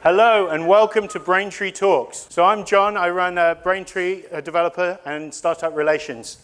Hello and welcome to Braintree Talks. So I'm John, I run Braintree, a developer and startup relations.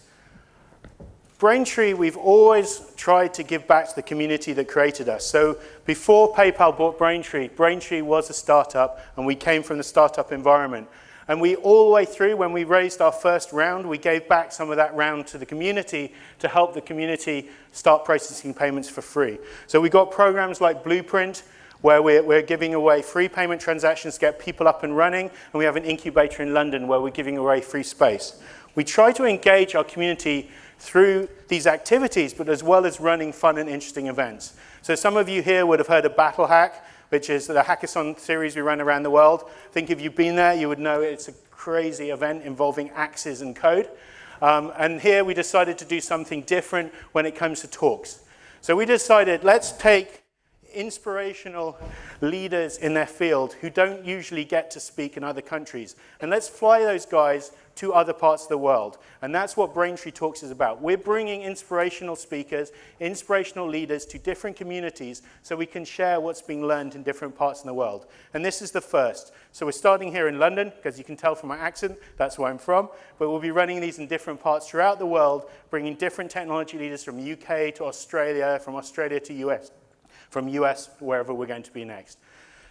Braintree, we've always tried to give back to the community that created us. So before PayPal bought Braintree, Braintree was a startup and we came from the startup environment. And we all the way through, when we raised our first round, we gave back some of that round to the community to help the community start processing payments for free. So we got programs like Blueprint, where we're giving away free payment transactions to get people up and running, and we have an incubator in London where we're giving away free space. We try to engage our community through these activities, but as well as running fun and interesting events. So some of you here would have heard of Battle Hack, which is the hackathon series we run around the world. I think if you've been there, you would know it's a crazy event involving axes and code. And here we decided to do something different when it comes to talks. So we decided, let's take inspirational leaders in their field who don't usually get to speak in other countries. And let's fly those guys to other parts of the world. And that's what Braintree Talks is about. We're bringing inspirational speakers, inspirational leaders to different communities so we can share what's being learned in different parts of the world. And this is the first. So we're starting here in London, because you can tell from my accent, that's where I'm from. But we'll be running these in different parts throughout the world, bringing different technology leaders from UK to Australia, from Australia to US. From US, wherever we're going to be next.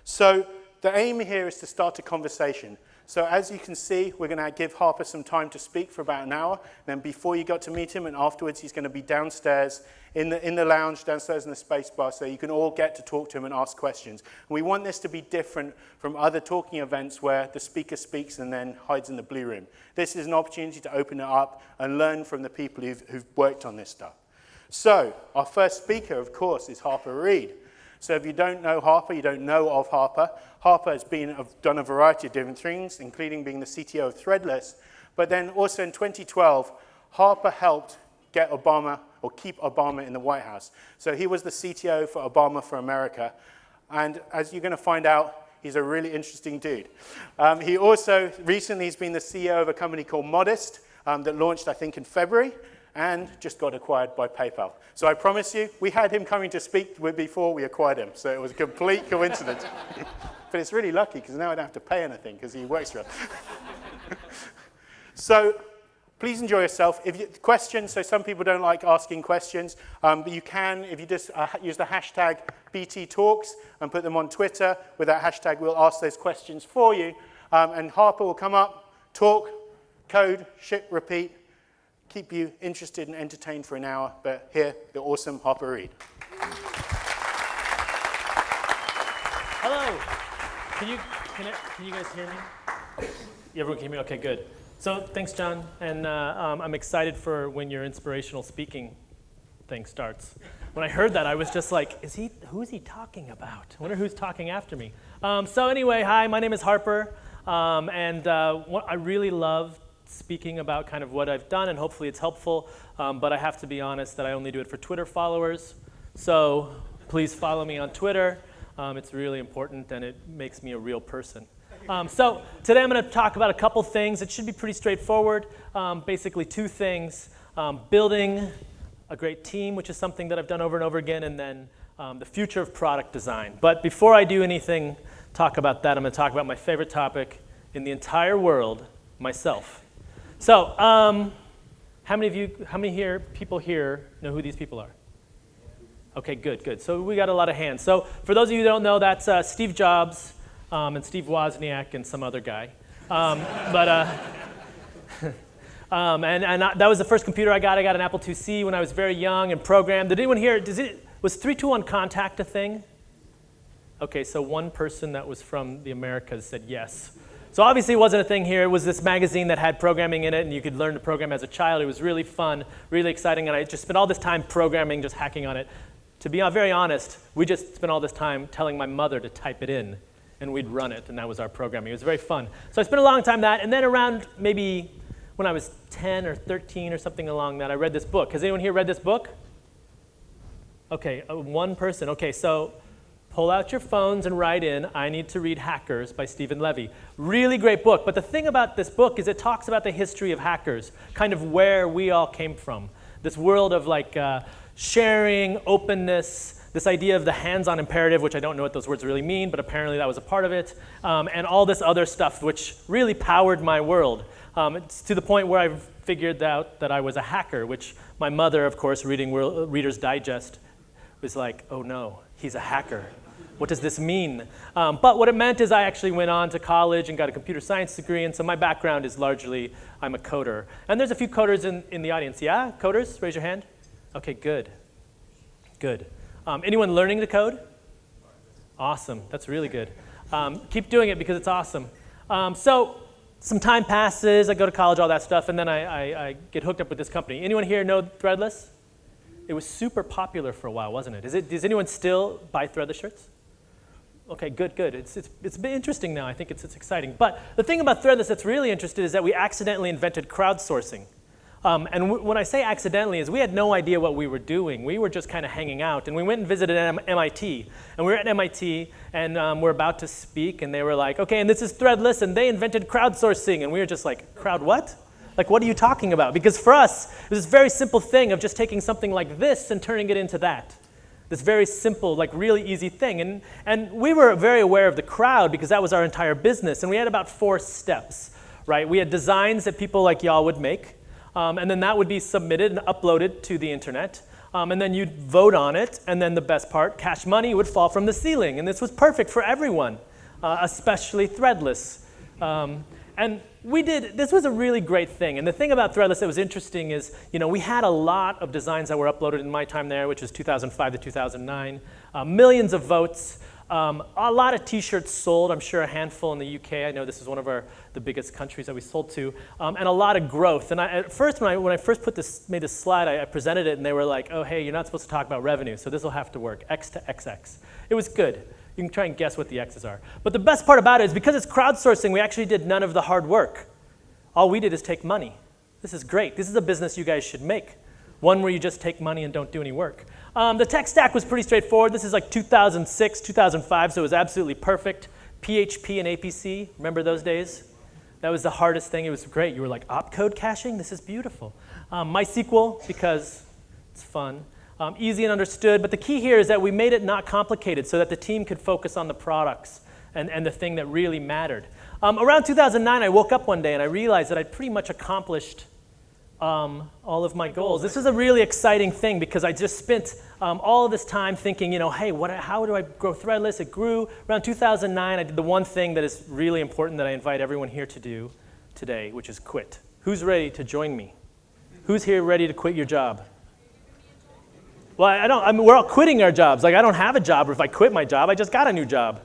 So the aim here is to start a conversation. So as you can see, we're going to give Harper some time to speak for about an hour. Then before you got to meet him, and afterwards, he's going to be downstairs in the lounge, downstairs in the space bar, so you can all get to talk to him and ask questions. And we want this to be different from other talking events where the speaker speaks and then hides in the blue room. This is an opportunity to open it up and learn from the people who've worked on this stuff. So, our first speaker, of course, is Harper Reed. So if you don't know Harper, you don't know of Harper. Harper has done a variety of different things, including being the CTO of Threadless. But then also in 2012, Harper helped get Obama, or keep Obama in the White House. So he was the CTO for Obama for America. And as you're going to find out, he's a really interesting dude. He also recently has been the CEO of a company called Modest that launched, I think, in February. And just got acquired by PayPal. So I promise you, we had him coming to speak before we acquired him. So it was a complete coincidence. But it's really lucky, because now I don't have to pay anything, because he works for us. So please enjoy yourself. Questions, so some people don't like asking questions, but you can, if you just use the hashtag BTTalks and put them on Twitter. With that hashtag, we'll ask those questions for you. And Harper will come up, talk, code, ship, repeat, keep you interested and entertained for an hour, but here, the awesome Harper Reed. Hello. Can you guys hear me? Everyone can hear me? Okay, good. So thanks, John, and I'm excited for when your inspirational speaking thing starts. When I heard that, I was just like, who is he talking about? I wonder who's talking after me. So anyway, hi, my name is Harper, and I really love speaking about kind of what I've done, and hopefully it's helpful, but I have to be honest that I only do it for Twitter followers, so please follow me on Twitter. It's really important, and it makes me a real person. So today I'm going to talk about a couple things. It should be pretty straightforward, basically two things: building a great team, which is something that I've done over and over again, and then the future of product design. But before I do anything, talk about that, I'm going to talk about my favorite topic in the entire world, myself. So, how many people here know who these people are? Okay, good. So we got a lot of hands. So for those of you who don't know, that's Steve Jobs and Steve Wozniak and some other guy. And that was the first computer I got. I got an Apple IIc when I was very young and programmed. Did anyone here? Was 321 Contact a thing? Okay, so one person that was from the Americas said yes. So obviously it wasn't a thing here. It was this magazine that had programming in it, and you could learn to program as a child. It was really fun, really exciting, and I just spent all this time programming, just hacking on it. To be very honest, we just spent all this time telling my mother to type it in, and we'd run it, and that was our programming. It was very fun. So I spent a long time that, and then around maybe when I was 10 or 13 or something along that, I read this book. Has anyone here read this book? Okay, one person. Okay, so pull out your phones and write in, I Need to Read Hackers by Stephen Levy. Really great book, but the thing about this book is it talks about the history of hackers, kind of where we all came from. This world of like sharing, openness, this idea of the hands-on imperative, which I don't know what those words really mean, but apparently that was a part of it, and all this other stuff which really powered my world. It's to the point where I figured out that I was a hacker, which my mother, of course, reading Reader's Digest, was like, oh no, he's a hacker. What does this mean? But what it meant is I actually went on to college and got a computer science degree, and so my background is largely, I'm a coder. And there's a few coders in the audience. Yeah, coders, raise your hand. Okay, good, good. Anyone learning to code? Awesome, that's really good. Keep doing it because it's awesome. So some time passes, I go to college, all that stuff, and then I get hooked up with this company. Anyone here know Threadless? It was super popular for a while, wasn't it? Does anyone still buy Threadless shirts? Okay, good, good. It's been interesting now. I think it's exciting. But the thing about Threadless that's really interesting is that we accidentally invented crowdsourcing. And when I say accidentally is we had no idea what we were doing. We were just kind of hanging out. And we went and visited MIT. And we were at MIT, and we're about to speak, and they were like, okay, and this is Threadless, and they invented crowdsourcing. And we were just like, crowd what? Like, what are you talking about? Because for us, it was this very simple thing of just taking something like this and turning it into that. This very simple, like really easy thing. And we were very aware of the crowd because that was our entire business. And we had about 4 steps, right? We had designs that people like y'all would make. And then that would be submitted and uploaded to the internet. And then you'd vote on it. And then the best part, cash money would fall from the ceiling. And this was perfect for everyone, especially Threadless. And this was a really great thing. And the thing about Threadless that was interesting is, we had a lot of designs that were uploaded in my time there, which was 2005 to 2009, millions of votes, a lot of t-shirts sold, I'm sure a handful in the UK. I know this is one of the biggest countries that we sold to, and a lot of growth. And at first, when I first made this slide, I presented it, and they were like, oh, hey, you're not supposed to talk about revenue, so this will have to work, X to XX. It was good. You can try and guess what the X's are. But the best part about it is because it's crowdsourcing, we actually did none of the hard work. All we did is take money. This is great. This is a business you guys should make. One where you just take money and don't do any work. The tech stack was pretty straightforward. This is like 2006, 2005, so it was absolutely perfect. PHP and APC, remember those days? That was the hardest thing. It was great. You were like, opcode caching? This is beautiful. MySQL, because it's fun. Easy and understood, but the key here is that we made it not complicated so that the team could focus on the products and the thing that really mattered. Around 2009, I woke up one day and I realized that I'd pretty much accomplished all of my goals. This was a really exciting thing because I just spent all of this time thinking, hey, how do I grow Threadless? It grew. Around 2009, I did the one thing that is really important that I invite everyone here to do today, which is quit. Who's ready to join me? Who's here ready to quit your job? Well, we're all quitting our jobs. Like, I don't have a job, or if I quit my job, I just got a new job.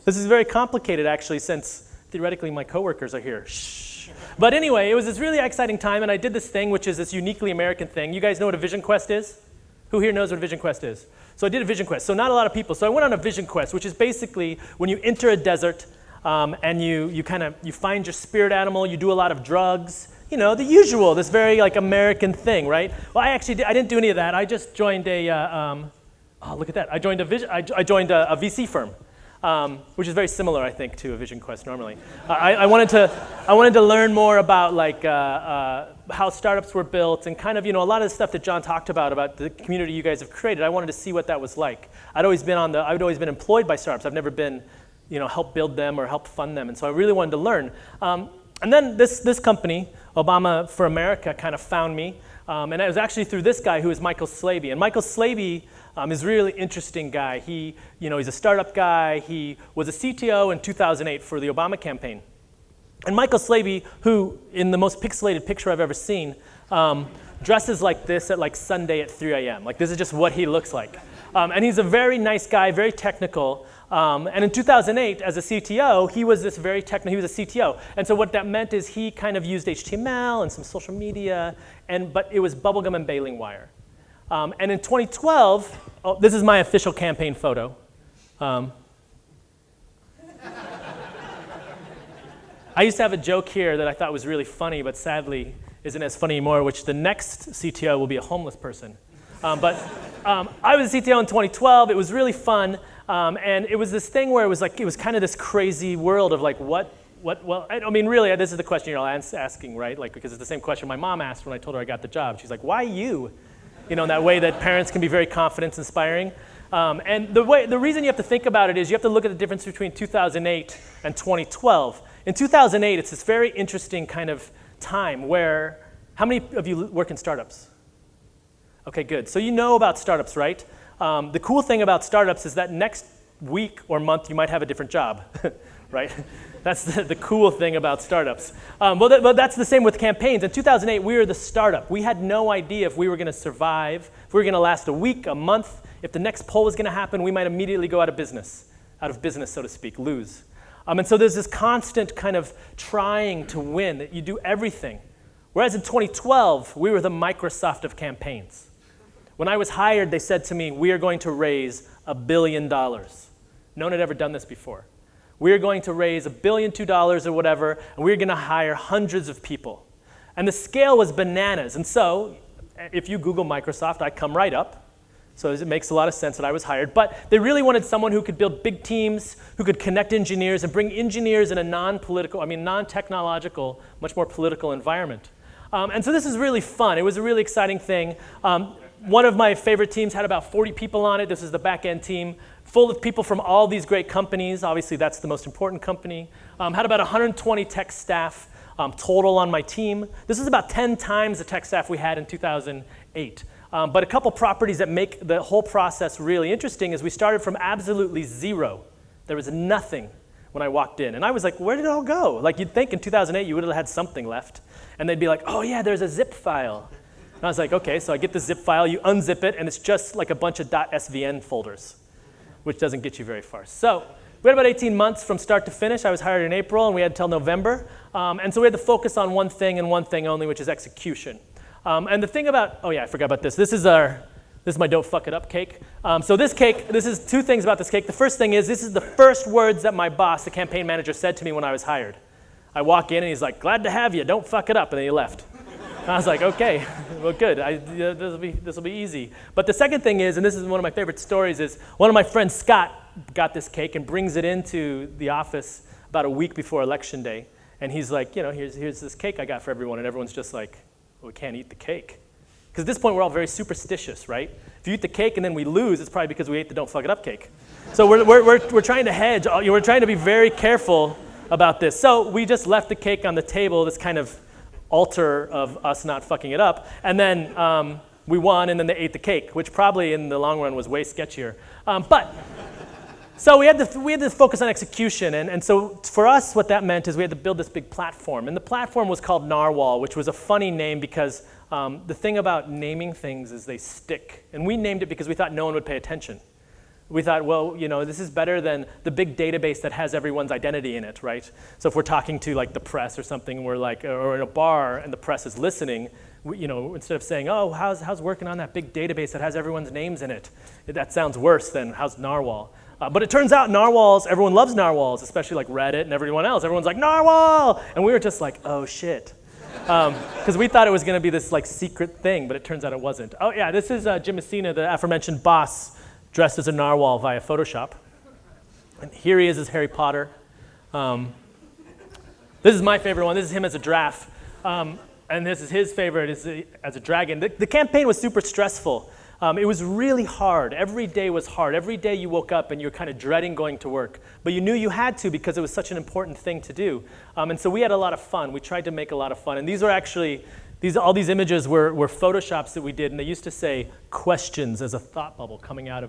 This is very complicated, actually, since theoretically my coworkers are here. Shh. But anyway, it was this really exciting time, and I did this thing, which is this uniquely American thing. You guys know what a vision quest is? Who here knows what a vision quest is? So I did a vision quest. So not a lot of people. So I went on a vision quest, which is basically when you enter a desert and you find your spirit animal, you do a lot of drugs, the usual, this very like American thing, right? Well, I didn't do any of that. I just joined look at that. I joined a VC firm, which is very similar, I think, to a vision quest normally. I wanted to learn more about like how startups were built and kind of, a lot of the stuff that John talked about the community you guys have created. I wanted to see what that was like. I'd always been employed by startups. I've never been, helped build them or helped fund them, and so I really wanted to learn. And then this company, Obama for America, kind of found me, and it was actually through this guy who is Michael Slaby. And Michael Slaby is a really interesting guy. He's a startup guy. He was a CTO in 2008 for the Obama campaign. And Michael Slaby, who in the most pixelated picture I've ever seen, dresses like this at like Sunday at 3 a.m. Like this is just what he looks like. And he's a very nice guy, very technical. And in 2008, as a CTO, he was this very technical, he was a CTO. And so what that meant is he kind of used HTML and some social media, but it was bubblegum and baling wire. And in 2012, this is my official campaign photo. I used to have a joke here that I thought was really funny, but sadly isn't as funny anymore, which the next CTO will be a homeless person. But I was a CTO in 2012. It was really fun. And it was this thing where it was kind of this crazy world of like, really, this is the question you're all asking, right? Like, because it's the same question my mom asked when I told her I got the job. She's like, why you? In that way that parents can be very confidence inspiring. And the reason you have to think about it is you have to look at the difference between 2008 and 2012. In 2008, it's this very interesting kind of time where, how many of you work in startups? Okay, good. So you know about startups, right? The cool thing about startups is that next week or month you might have a different job, right? That's the cool thing about startups. But that's the same with campaigns. In 2008, we were the startup. We had no idea if we were going to survive, if we were going to last a week, a month. If the next poll was going to happen, we might immediately go out of business, so to speak, lose. And so there's this constant kind of trying to win, that you do everything. Whereas in 2012, we were the Microsoft of campaigns. When I was hired, they said to me, we are going to raise $1 billion. No one had ever done this before. We are going to raise $1.2 billion or whatever, and we're going to hire hundreds of people. And the scale was bananas. And so if you Google Microsoft, I come right up. So it makes a lot of sense that I was hired. But they really wanted someone who could build big teams, who could connect engineers and bring engineers in a non-technological, much more political environment. And so this is really fun. It was a really exciting thing. One of my favorite teams had about 40 people on it. This is the back-end team, full of people from all these great companies. Obviously, that's the most important company. Had about 120 tech staff total on my team. This is about 10 times the tech staff we had in 2008. But a couple properties that make the whole process really interesting is we started from absolutely zero. There was nothing when I walked in. And I was like, where did it all go? Like, you'd think in 2008 you would have had something left. And they'd be like, oh yeah, there's a zip file. And I was like, okay, so I get the zip file, you unzip it, and it's just like a bunch of .svn folders, which doesn't get you very far. So we had about 18 months from start to finish. I was hired in April, and we had until November. And so we had to focus on one thing and one thing only, which is execution. And the thing about, oh yeah, I forgot about this. This is my don't fuck it up cake. So this cake, this is two things about this cake. The first thing is, this is the first words that my boss, the campaign manager, said to me when I was hired. I walk in and he's like, glad to have you, don't fuck it up, and then he left. And I was like, okay, well good, this will be easy. But the second thing is, and this is one of my favorite stories, is one of my friends, Scott, got this cake and brings it into the office about a week before election day. And he's like, you know, here's this cake I got for everyone, and everyone's just like, well, we can't eat the cake. Because at this point, we're all very superstitious, right? If you eat the cake and then we lose, it's probably because we ate the don't fuck it up cake. So we're trying to hedge. We're trying to be very careful about this. So we just left the cake on the table, this kind of altar of us not fucking it up. And then we won, and then they ate the cake, which probably in the long run was way sketchier. So we had to focus on execution, and so for us, what that meant is we had to build this big platform. And the platform was called Narwhal, which was a funny name because the thing about naming things is they stick. And we named it because we thought no one would pay attention. We thought, well, you know, this is better than the big database that has everyone's identity in it, right? So if we're talking to like the press or something, we're like, or in a bar and the press is listening, you know, instead of saying, oh, how's working on that big database that has everyone's names in it? That sounds worse than how's Narwhal. But it turns out narwhals, everyone loves narwhals, especially like Reddit and everyone else. Everyone's like, narwhal! And we were just like, oh shit. Because we thought it was going to be this like secret thing, but it turns out it wasn't. Oh yeah, this is Jim Messina, the aforementioned boss, dressed as a narwhal via Photoshop. And here he is as Harry Potter. This is my favorite one. This is him as a giraffe. And this is his favorite as a dragon. The campaign was super stressful. It was really hard. Every day was hard. Every day you woke up and you were kind of dreading going to work. But you knew you had to because it was such an important thing to do. And so we had a lot of fun. We tried to make a lot of fun. And these are actually, all these images were Photoshops that we did. And they used to say questions as a thought bubble coming out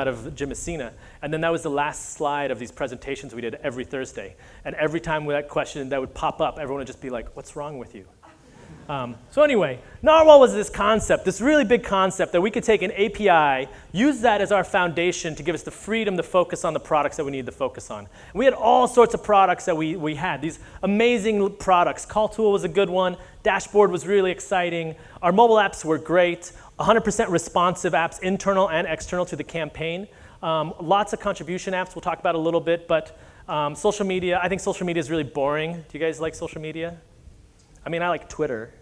of Jim Messina. And then that was the last slide of these presentations we did every Thursday. And every time that question that would pop up, everyone would just be like, what's wrong with you? So anyway, Narwhal was this concept, this really big concept that we could take an API, use that as our foundation to give us the freedom to focus on the products that we needed to focus on. And we had all sorts of products that we had, these amazing products. Call Tool was a good one. Dashboard was really exciting. Our mobile apps were great. 100% responsive apps, internal and external to the campaign. Lots of contribution apps we'll talk about a little bit, but social media, I think social media is really boring. Do you guys like social media? I mean, I like Twitter.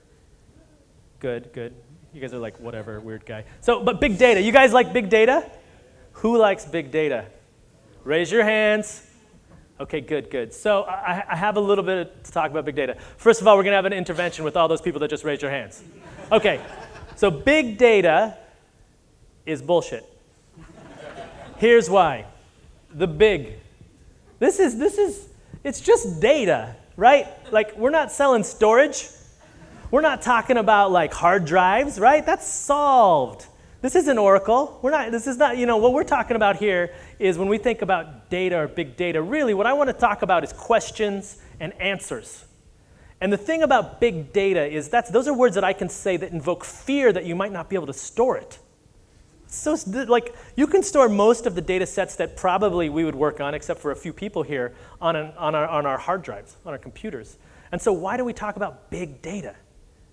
Good. You guys are like, whatever, weird guy. So, but big data. You guys like big data? Who likes big data? Raise your hands. Okay, good. So I have a little bit to talk about big data. First of all, we're going to have an intervention with all those people that just raised your hands. Okay, so big data is bullshit. Here's why. The big. It's just data, right? Like, we're not selling storage. We're not talking about like hard drives, right? That's solved. This isn't Oracle. This is not, what we're talking about here is when we think about data or big data, really what I want to talk about is questions and answers. And the thing about big data is those are words that I can say that invoke fear that you might not be able to store it. So like you can store most of the data sets that probably we would work on, except for a few people here, on our hard drives, on our computers. And so why do we talk about big data?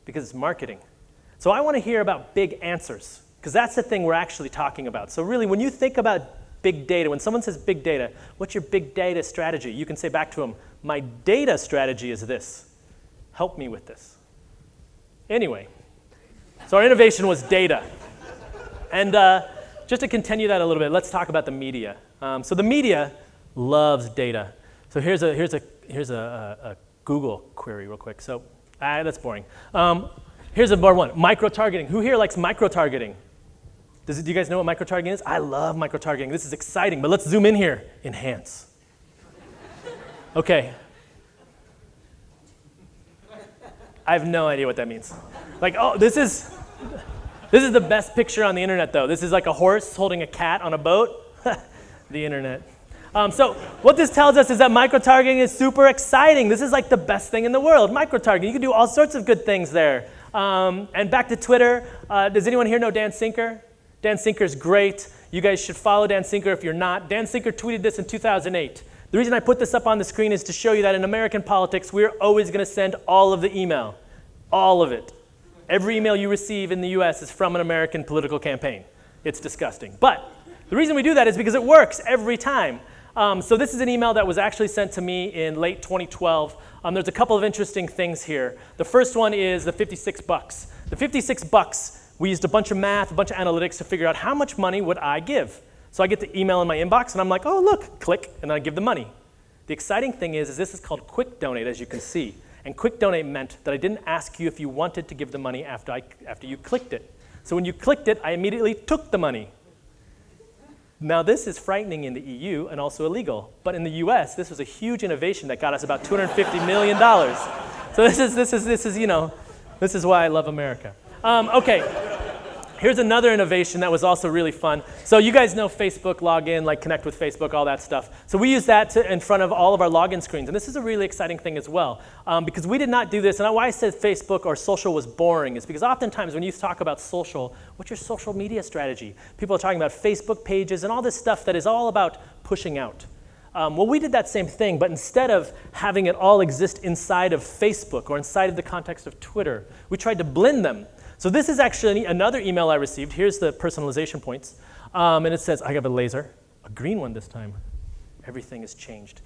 Because it's marketing. So I want to hear about big answers, because that's the thing we're actually talking about. So really, when you think about big data, when someone says big data, what's your big data strategy? You can say back to them, my data strategy is this. Help me with this. Anyway, so our innovation was data. And just to continue that a little bit, let's talk about the media. So the media loves data. So here's a Google query real quick. So that's boring. Here's a more one, micro-targeting. Who here likes micro-targeting? Do you guys know what micro-targeting is? I love micro-targeting. This is exciting, but let's zoom in here. Enhance. Okay. I have no idea what that means. Like, oh, this is the best picture on the internet, though. This is like a horse holding a cat on a boat. The internet. So what this tells us is that micro-targeting is super exciting. This is like the best thing in the world, micro-targeting. You can do all sorts of good things there. And back to Twitter, does anyone here know Dan Sinker? Dan Sinker's great. You guys should follow Dan Sinker if you're not. Dan Sinker tweeted this in 2008. The reason I put this up on the screen is to show you that in American politics, we're always going to send all of the email. All of it. Every email you receive in the US is from an American political campaign. It's disgusting. But the reason we do that is because it works every time. So this is an email that was actually sent to me in late 2012. There's a couple of interesting things here. The first one is the $56. The $56, we used a bunch of math, a bunch of analytics to figure out how much money would I give. So I get the email in my inbox, and I'm like, oh, look, click, and then I give the money. The exciting thing is this is called Quick Donate, as you can see. And Quick Donate meant that I didn't ask you if you wanted to give the money after you clicked it. So when you clicked it, I immediately took the money. Now this is frightening in the EU and also illegal, but in the US, this was a huge innovation that got us about $250 million. So this is why I love America. Okay. Here's another innovation that was also really fun. So you guys know Facebook, login, like connect with Facebook, all that stuff. So we use that in front of all of our login screens. And this is a really exciting thing as well. Because we did not do this. And why I said Facebook or social was boring is because oftentimes when you talk about social, what's your social media strategy? People are talking about Facebook pages and all this stuff that is all about pushing out. Well, we did that same thing, but instead of having it all exist inside of Facebook or inside of the context of Twitter, we tried to blend them. So this is actually another email I received. Here's the personalization points. And it says, I have a laser, a green one this time. Everything has changed.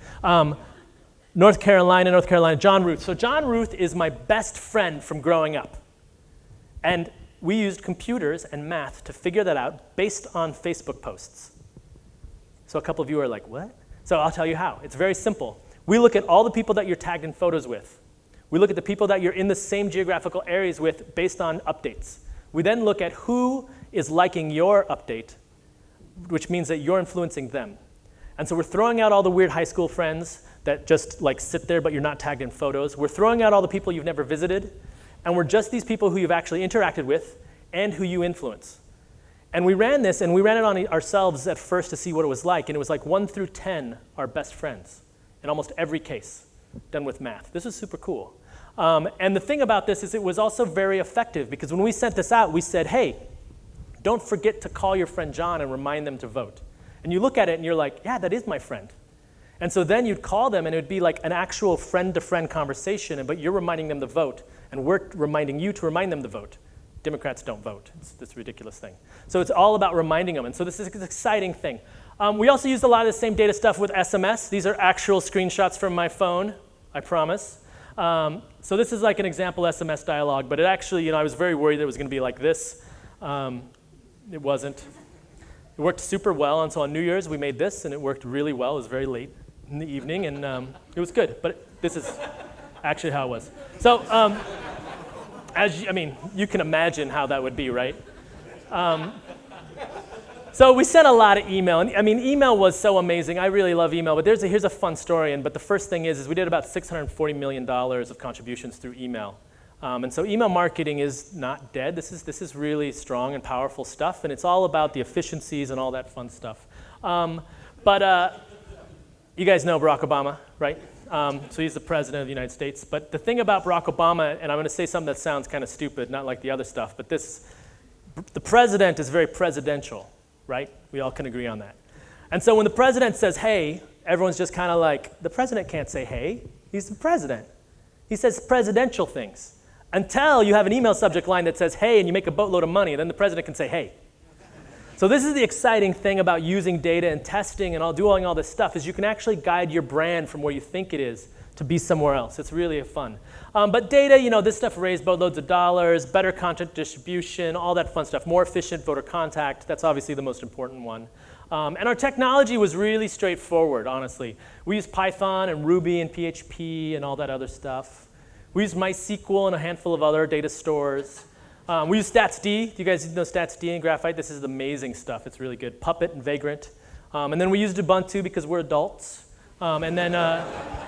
North Carolina, John Ruth. So John Ruth is my best friend from growing up. And we used computers and math to figure that out based on Facebook posts. So a couple of you are like, what? So I'll tell you how. It's very simple. We look at all the people that you're tagged in photos with. We look at the people that you're in the same geographical areas with based on updates. We then look at who is liking your update, which means that you're influencing them. And so we're throwing out all the weird high school friends that just like sit there but you're not tagged in photos. We're throwing out all the people you've never visited. And we're just these people who you've actually interacted with and who you influence. And we ran this, and we ran it on ourselves at first to see what it was like. And it was like 1 through 10 are best friends in almost every case, done with math. This is super cool. And the thing about this is it was also very effective because when we sent this out, we said, hey, don't forget to call your friend John and remind them to vote. And you look at it and you're like, yeah, that is my friend. And so then you'd call them and it would be like an actual friend-to-friend conversation, but you're reminding them to vote, and we're reminding you to remind them to vote. Democrats don't vote. It's this ridiculous thing. So it's all about reminding them, and so this is an exciting thing. We also used a lot of the same data stuff with SMS. These are actual screenshots from my phone, I promise. So this is like an example SMS dialogue, but it actually, I was very worried that it was going to be like this. It wasn't. It worked super well until on New Year's we made this, and it worked really well. It was very late in the evening, and it was good. But this is actually how it was. So you can imagine how that would be, right? So we sent a lot of email. And, I mean, email was so amazing. I really love email. But here's a fun story. But the first thing is we did about $640 million of contributions through email. And so email marketing is not dead. This is really strong and powerful stuff. And it's all about the efficiencies and all that fun stuff. But you guys know Barack Obama, right? So he's the president of the United States. But the thing about Barack Obama, and I'm going to say something that sounds kind of stupid, not like the other stuff, but the president is very presidential, right? We all can agree on that. And so when the president says, hey, everyone's just kind of like, the president can't say hey. He's the president. He says presidential things. Until you have an email subject line that says hey, and you make a boatload of money, then the president can say hey. So this is the exciting thing about using data and testing and doing all this stuff, is you can actually guide your brand from where you think it is to be somewhere else. It's really fun. But data, this stuff raised boatloads of dollars, better content distribution, all that fun stuff, more efficient voter contact. That's obviously the most important one. And our technology was really straightforward, honestly. We used Python and Ruby and PHP and all that other stuff. We used MySQL and a handful of other data stores. We use StatsD. Do you guys know StatsD and Graphite? This is amazing stuff. It's really good. Puppet and Vagrant. And then we used Ubuntu because we're adults. And then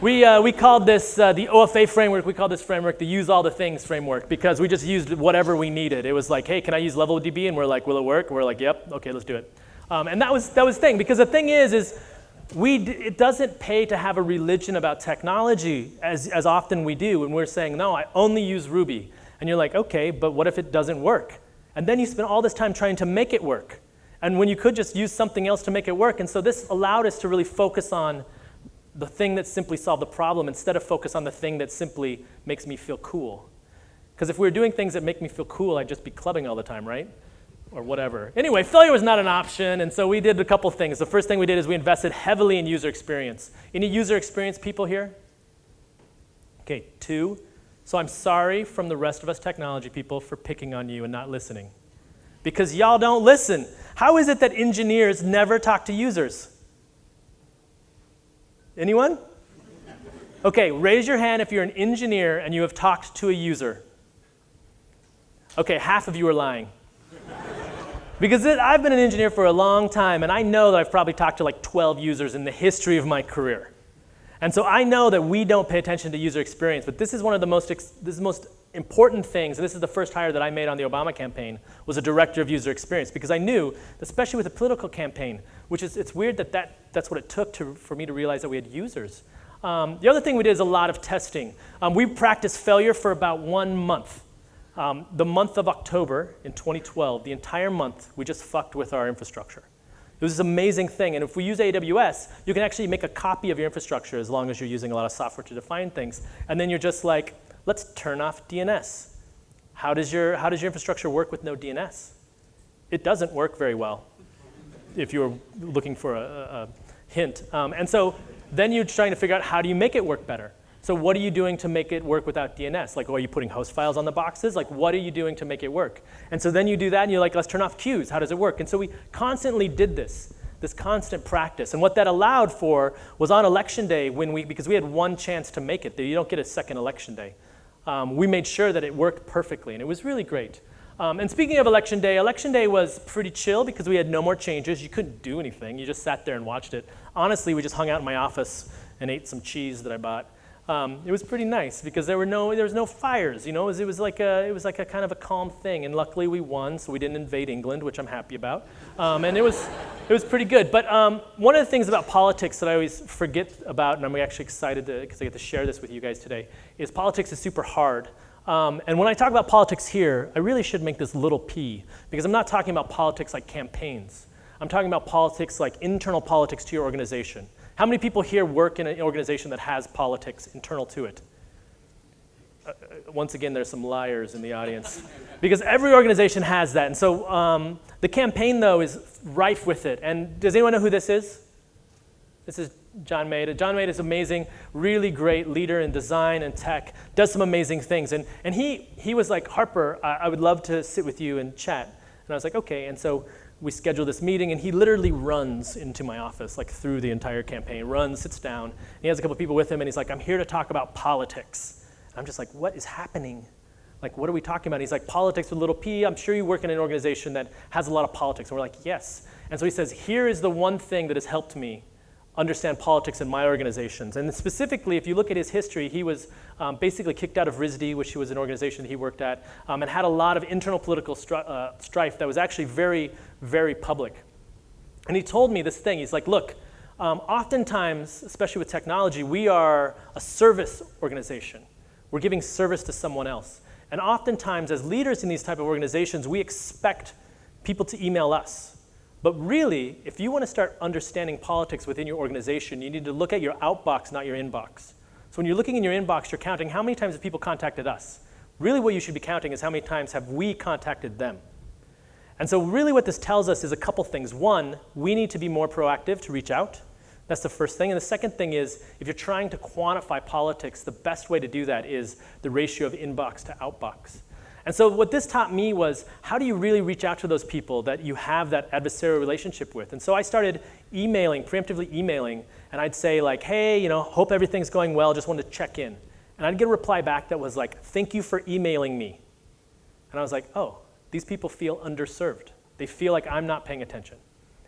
we called this the OFA framework. We called this framework the Use All the Things framework because we just used whatever we needed. It was like, hey, can I use LevelDB? And we're like, will it work? And we're like, yep. OK, let's do it. And that was the thing. Because the thing is it doesn't pay to have a religion about technology as often we do. And we're saying, no, I only use Ruby. And you're like, OK, but what if it doesn't work? And then you spend all this time trying to make it work. And when you could just use something else to make it work. And so this allowed us to really focus on the thing that simply solved the problem instead of focus on the thing that simply makes me feel cool. Because if we were doing things that make me feel cool, I'd just be clubbing all the time, right? Or whatever. Anyway, failure was not an option, and so we did a couple things. The first thing we did is we invested heavily in user experience. Any user experience people here? OK, 2. So I'm sorry from the rest of us technology people for picking on you and not listening. Because y'all don't listen. How is it that engineers never talk to users? Anyone? OK, raise your hand if you're an engineer and you have talked to a user. OK, half of you are lying. Because I've been an engineer for a long time, and I know that I've probably talked to like 12 users in the history of my career. And so I know that we don't pay attention to user experience, but this is one of the most important things, and this is the first hire that I made on the Obama campaign, was a director of user experience, because I knew, especially with a political campaign, it's weird that's what it took for me to realize that we had users. The other thing we did is a lot of testing. We practiced failure for about 1 month. The month of October in 2012, the entire month, we just fucked with our infrastructure. It was this amazing thing. And if we use AWS, you can actually make a copy of your infrastructure as long as you're using a lot of software to define things. And then you're just like, let's turn off DNS. How does your infrastructure work with no DNS? It doesn't work very well, if you were looking for a hint. And so then you're trying to figure out how do you make it work better. So what are you doing to make it work without DNS? Like, are you putting host files on the boxes? Like, what are you doing to make it work? And so then you do that, and you're like, let's turn off queues. How does it work? And so we constantly did this constant practice. And what that allowed for was on election day, because we had one chance to make it. You don't get a second election day. We made sure that it worked perfectly, and it was really great. And speaking of election day was pretty chill because we had no more changes. You couldn't do anything. You just sat there and watched it. Honestly, we just hung out in my office and ate some cheese that I bought. It was pretty nice because there was no fires. It was like a kind of a calm thing. And luckily we won, so we didn't invade England, which I'm happy about. And it was pretty good. But one of the things about politics that I always forget about, and I'm actually excited because I get to share this with you guys today, is politics is super hard. And when I talk about politics here, I really should make this little p, because I'm not talking about politics like campaigns. I'm talking about politics like internal politics to your organization. How many people here work in an organization that has politics internal to it? Once again, there's some liars in the audience. Because every organization has that. And so the campaign, though, is rife with it. And does anyone know who this is? This is John Maida. John Maida is amazing, really great leader in design and tech, does some amazing things. And he was like, Harper, I would love to sit with you and chat. And I was like, OK. And so we scheduled this meeting, and he literally runs into my office, like through the entire campaign, runs, sits down. And he has a couple people with him, and he's like, I'm here to talk about politics. And I'm just like, what is happening? Like, what are we talking about? And he's like, politics with a little p. I'm sure you work in an organization that has a lot of politics. And we're like, yes. And so he says, here is the one thing that has helped me understand politics in my organizations. And specifically, if you look at his history, he was basically kicked out of RISD, which was an organization that he worked at, and had a lot of internal political strife that was actually very, very public. And he told me this thing. He's like, look, oftentimes, especially with technology, we are a service organization. We're giving service to someone else. And oftentimes, as leaders in these type of organizations, we expect people to email us. But really, if you want to start understanding politics within your organization, you need to look at your outbox, not your inbox. So when you're looking in your inbox, you're counting how many times have people contacted us. Really what you should be counting is how many times have we contacted them. And so really what this tells us is a couple things. One, we need to be more proactive to reach out. That's the first thing. And the second thing is, if you're trying to quantify politics, the best way to do that is the ratio of inbox to outbox. And so what this taught me was, how do you really reach out to those people that you have that adversarial relationship with? And so I started emailing, preemptively emailing, and I'd say like, hey, hope everything's going well, just wanted to check in. And I'd get a reply back that was like, thank you for emailing me. And I was like, oh, these people feel underserved. They feel like I'm not paying attention.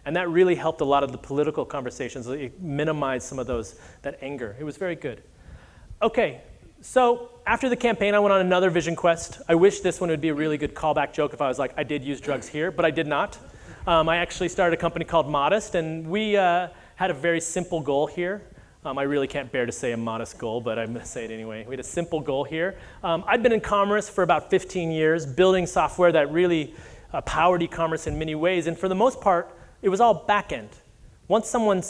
And that really helped a lot of the political conversations. It minimized some of that anger. It was very good. Okay, so after the campaign, I went on another vision quest. I wish this one would be a really good callback joke if I was like, I did use drugs here, but I did not. I actually started a company called Modest, and we had a very simple goal here. I really can't bear to say a modest goal, but I'm going to say it anyway. We had a simple goal here. I'd been in commerce for about 15 years, building software that really powered e-commerce in many ways, and for the most part, it was all back-end. Once someone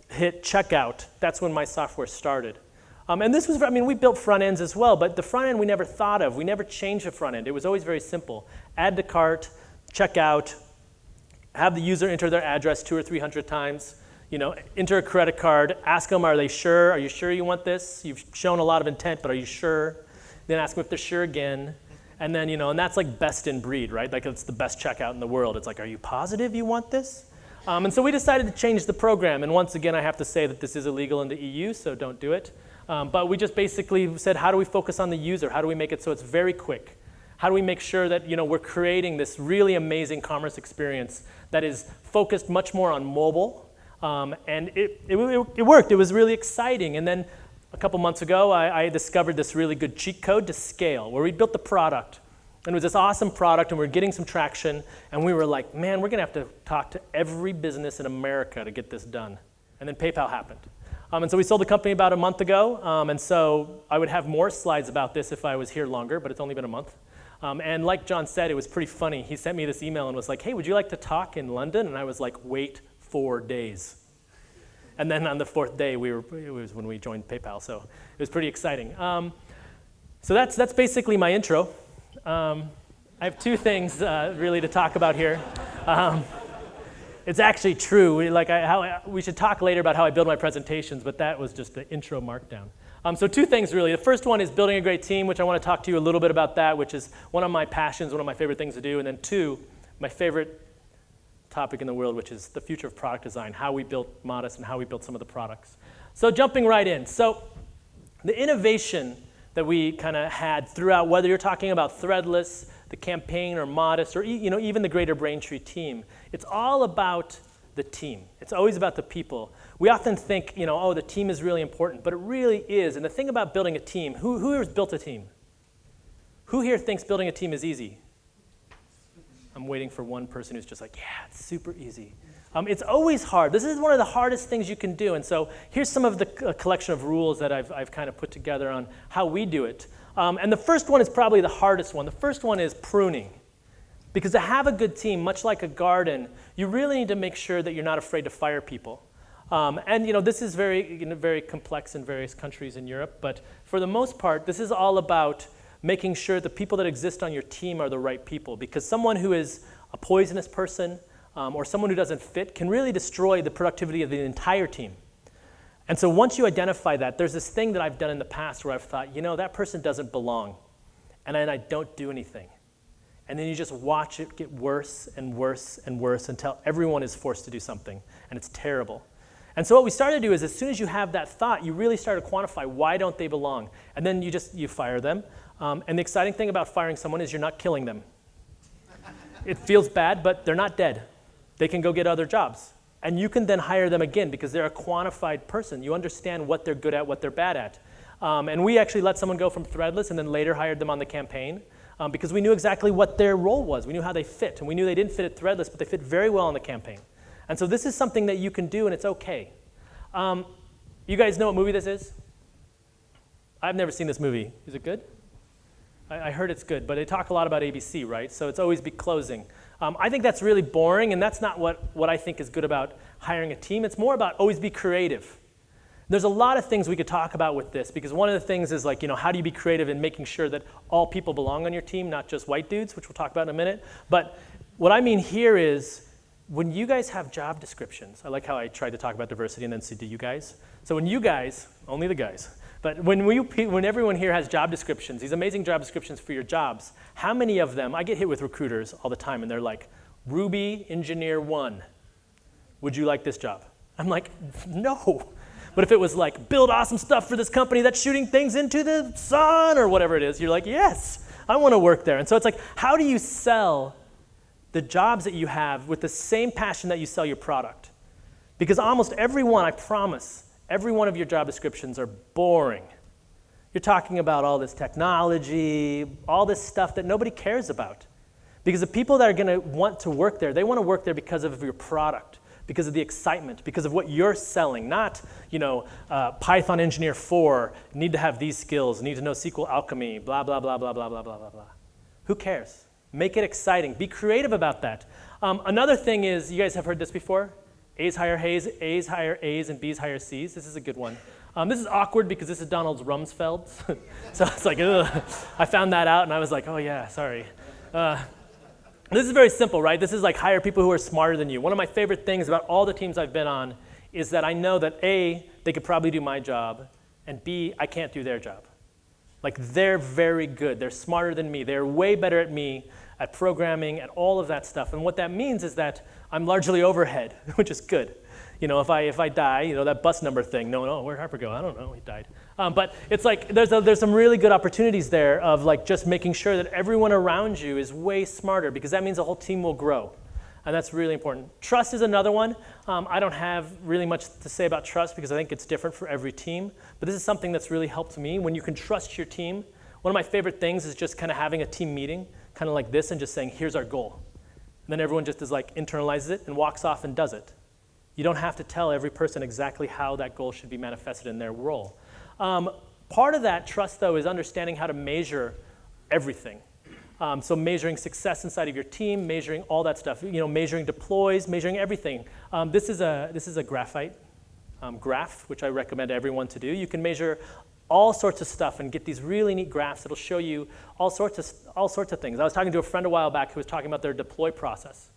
hit checkout, that's when my software started. And this was, we built front ends as well, but the front end we never thought of. We never changed the front end. It was always very simple. Add to cart, check out, have the user enter their address 200 or 300 times, enter a credit card, ask them, are they sure? Are you sure you want this? You've shown a lot of intent, but are you sure? Then ask them if they're sure again. And then, and that's like best in breed, right? Like it's the best checkout in the world. It's like, are you positive you want this? And so we decided to change the program. And once again, I have to say that this is illegal in the EU, so don't do it. But we just basically said, how do we focus on the user? How do we make it so it's very quick? How do we make sure that we're creating this really amazing commerce experience that is focused much more on mobile? And it worked. It was really exciting. And then a couple months ago, I discovered this really good cheat code to scale, where we built the product. And it was this awesome product, and we were getting some traction. And we were like, man, we're going to have to talk to every business in America to get this done. And then PayPal happened. And so we sold the company about a month ago. And so I would have more slides about this if I was here longer, but it's only been a month. And like John said, it was pretty funny. He sent me this email and was like, hey, would you like to talk in London? And I was like, wait 4 days. And then on the 4th day, it was when we joined PayPal. So it was pretty exciting. So that's basically my intro. I have 2 things really to talk about here. It's actually true. We should talk later about how I build my presentations, but that was just the intro markdown. So 2 things really. The first one is building a great team, which I want to talk to you a little bit about that, which is one of my passions, one of my favorite things to do. And then 2, my favorite topic in the world, which is the future of product design, how we built Modest and how we built some of the products. So jumping right in. So the innovation that we kind of had throughout, whether you're talking about Threadless, the campaign, or Modest, or even the greater Braintree team, it's all about the team. It's always about the people. We often think, oh, the team is really important, but it really is. And the thing about building a team, who here has built a team? Who here thinks building a team is easy? I'm waiting for one person who's just like, yeah, it's super easy. It's always hard. This is one of the hardest things you can do. And so here's some of the collection of rules that I've kind of put together on how we do it. And the first one is probably the hardest one. The first one is pruning. Because to have a good team, much like a garden, you really need to make sure that you're not afraid to fire people. And this is very complex in various countries in Europe. But for the most part, this is all about making sure the people that exist on your team are the right people. Because someone who is a poisonous person or someone who doesn't fit can really destroy the productivity of the entire team. And so once you identify that, there's this thing that I've done in the past where I've thought, that person doesn't belong. And then I don't do anything. And then you just watch it get worse and worse and worse until everyone is forced to do something. And it's terrible. And so what we started to do is as soon as you have that thought, you really start to quantify why don't they belong. And then you fire them. And the exciting thing about firing someone is you're not killing them. It feels bad, but they're not dead. They can go get other jobs. And you can then hire them again because they're a quantified person. You understand what they're good at, what they're bad at. And we actually let someone go from Threadless and then later hired them on the campaign because we knew exactly what their role was. We knew how they fit. And we knew they didn't fit at Threadless, but they fit very well on the campaign. And so this is something that you can do, and it's okay. You guys know what movie this is? I've never seen this movie. Is it good? I heard it's good, but they talk a lot about ABC, right? So it's always be closing. I think that's really boring, and that's not what I think is good about hiring a team. It's more about always be creative. There's a lot of things we could talk about with this, because one of the things is like, how do you be creative in making sure that all people belong on your team, not just white dudes, which we'll talk about in a minute. But what I mean here is, when you guys have job descriptions, I like how I tried to talk about diversity and then say, do you guys? So when you guys, only the guys, but when everyone here has job descriptions, these amazing job descriptions for your jobs, how many of them, I get hit with recruiters all the time and they're like, Ruby Engineer 1, would you like this job? I'm like, no. But if it was like, build awesome stuff for this company that's shooting things into the sun or whatever it is, you're like, yes, I want to work there. And so it's like, how do you sell the jobs that you have with the same passion that you sell your product? Because almost everyone, I promise, every one of your job descriptions are boring. You're talking about all this technology, all this stuff that nobody cares about. Because the people that are going to want to work there, they want to work there because of your product, because of the excitement, because of what you're selling, not, Python Engineer 4, need to have these skills, need to know SQL alchemy, blah, blah, blah, blah, blah, blah, blah, blah, blah. Who cares? Make it exciting. Be creative about that. Another thing is, you guys have heard this before? A's hire A's, and B's hire C's. This is a good one. This is awkward because this is Donald Rumsfeld's. So it's like, ugh. I found that out and I was like, oh yeah, sorry. This is very simple, right? This is like hire people who are smarter than you. One of my favorite things about all the teams I've been on is that I know that A, they could probably do my job, and B, I can't do their job. Like they're very good. They're smarter than me. They're way better at me at programming, at all of that stuff. And what that means is that I'm largely overhead, which is good. If I die, that bus number thing, no, where'd Harper go? I don't know, he died. But it's like, there's some really good opportunities there of like just making sure that everyone around you is way smarter, because that means the whole team will grow. And that's really important. Trust is another one. I don't have really much to say about trust because I think it's different for every team. But this is something that's really helped me. When you can trust your team, one of my favorite things is just kind of having a team meeting, kind of like this, and just saying, here's our goal. And then everyone just is like internalizes it and walks off and does it. You don't have to tell every person exactly how that goal should be manifested in their role. Part of that trust, though, is understanding how to measure everything. So measuring success inside of your team, measuring all that stuff, measuring deploys, measuring everything. This is a graphite graph, which I recommend everyone to do. You can measure all sorts of stuff and get these really neat graphs that'll show you all sorts of things. I was talking to a friend a while back who was talking about their deploy process.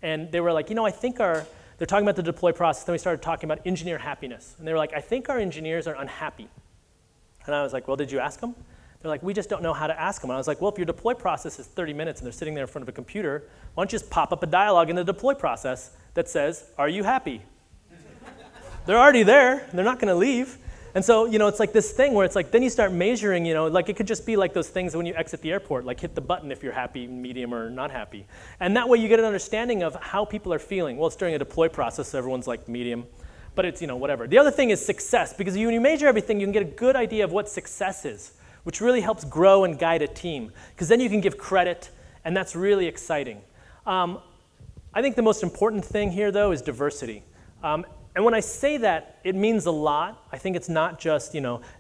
And they were like, I think they're talking about the deploy process, then we started talking about engineer happiness. And they were like, I think our engineers are unhappy. And I was like, well, did you ask them? They're like, we just don't know how to ask them. And I was like, well, if your deploy process is 30 minutes and they're sitting there in front of a computer, why don't you just pop up a dialogue in the deploy process that says, are you happy? They're already there, they're not gonna leave. And so, it's like this thing where it's like, then you start measuring, like it could just be like those things when you exit the airport, like hit the button if you're happy, medium, or not happy. And that way you get an understanding of how people are feeling. Well, it's during a deploy process, so everyone's like medium, but it's, whatever. The other thing is success, because when you measure everything, you can get a good idea of what success is, which really helps grow and guide a team, because then you can give credit, and that's really exciting. I think the most important thing here, though, is diversity. And when I say that, it means a lot. I think it's not just,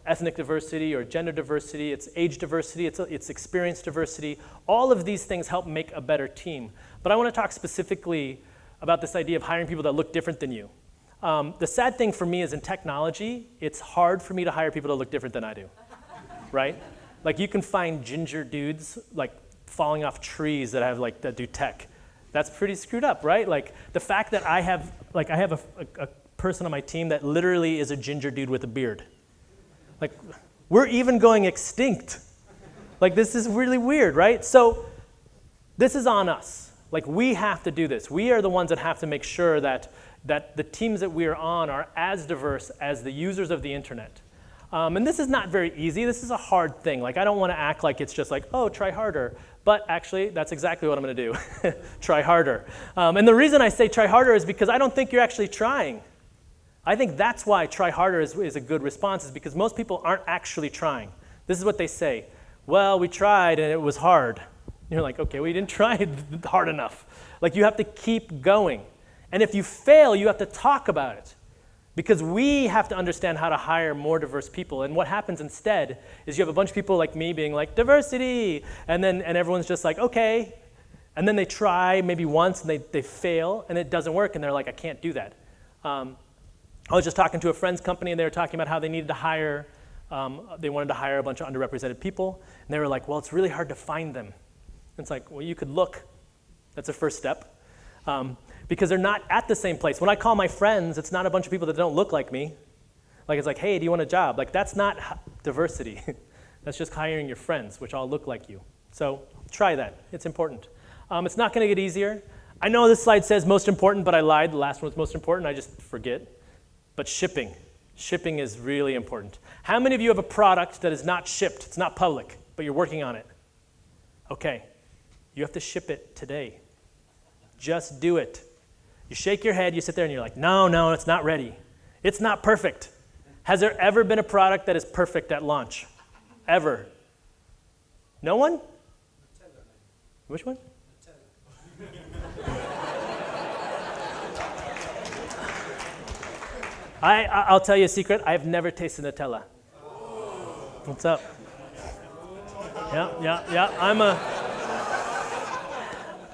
ethnic diversity or gender diversity. It's age diversity. It's experience diversity. All of these things help make a better team. But I want to talk specifically about this idea of hiring people that look different than you. The sad thing for me is in technology, it's hard for me to hire people that look different than I do, right? Like you can find ginger dudes like falling off trees that do tech. That's pretty screwed up, right? Like the fact that I have a person on my team that literally is a ginger dude with a beard. Like, we're even going extinct. Like, this is really weird, right? So, this is on us. Like, we have to do this. We are the ones that have to make sure that the teams that we are on are as diverse as the users of the internet. And this is not very easy. This is a hard thing. Like, I don't want to act like it's just like, oh, try harder. But actually, that's exactly what I'm going to do. Try harder. And the reason I say try harder is because I don't think you're actually trying. I think that's why try harder is a good response, is because most people aren't actually trying. This is what they say. Well, we tried and it was hard. You're like, okay, well, you didn't try hard enough. Like, you have to keep going. And if you fail, you have to talk about it. Because we have to understand how to hire more diverse people. And what happens instead is you have a bunch of people like me being like, diversity, and everyone's just like, okay. And then they try maybe once and they fail and it doesn't work and they're like, I can't do that. I was just talking to a friend's company and they were talking about how they needed to hire, they wanted to hire a bunch of underrepresented people. And they were like, well, it's really hard to find them. And it's like, well, you could look. That's a first step. Because they're not at the same place. When I call my friends, it's not a bunch of people that don't look like me. Like, it's like, hey, do you want a job? Like, that's not diversity. That's just hiring your friends, which all look like you. So try that. It's important. It's not going to get easier. I know this slide says most important, but I lied. The last one was most important. I just forget. But shipping. Shipping is really important. How many of you have a product that is not shipped? It's not public, but you're working on it. Okay. You have to ship it today. Just do it. You shake your head, you sit there and you're like, no, it's not ready. It's not perfect. Has there ever been a product that is perfect at launch? Ever? No one? Which one? I'll tell you a secret. I've never tasted Nutella. What's up? Yeah.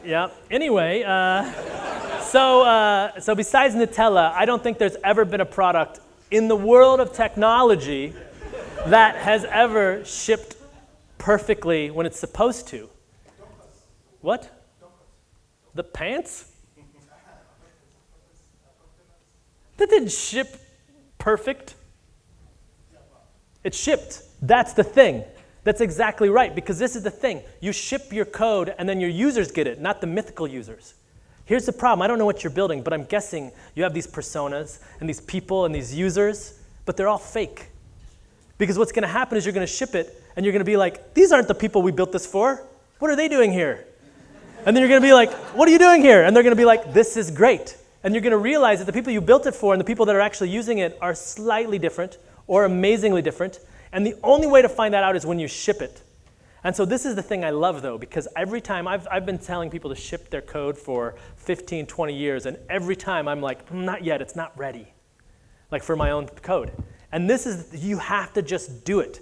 Yeah. Anyway, so besides Nutella, I don't think there's ever been a product in the world of technology that has ever shipped perfectly when it's supposed to. What? The pants? That didn't ship perfect. It shipped. That's the thing. That's exactly right, because this is the thing. You ship your code, and then your users get it, not the mythical users. Here's the problem. I don't know what you're building, but I'm guessing you have these personas and these people and these users, but they're all fake. Because what's going to happen is you're going to ship it, and you're going to be like, these aren't the people we built this for. What are they doing here? And then you're going to be like, what are you doing here? And they're going to be like, this is great. And you're going to realize that the people you built it for and the people that are actually using it are slightly different or amazingly different. And the only way to find that out is when you ship it. And so this is the thing I love, though, because every time I've been telling people to ship their code for 15, 20 years, and every time I'm like, not yet, it's not ready, like for my own code. And this is, you have to just do it.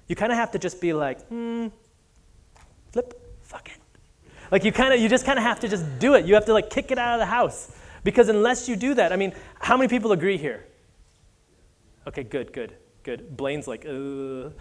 You kind of have to just be like, flip, fuck it. Like you just kind of have to just do it. You have to like kick it out of the house. Because unless you do that, I mean, how many people agree here? Okay, good. Blaine's like, You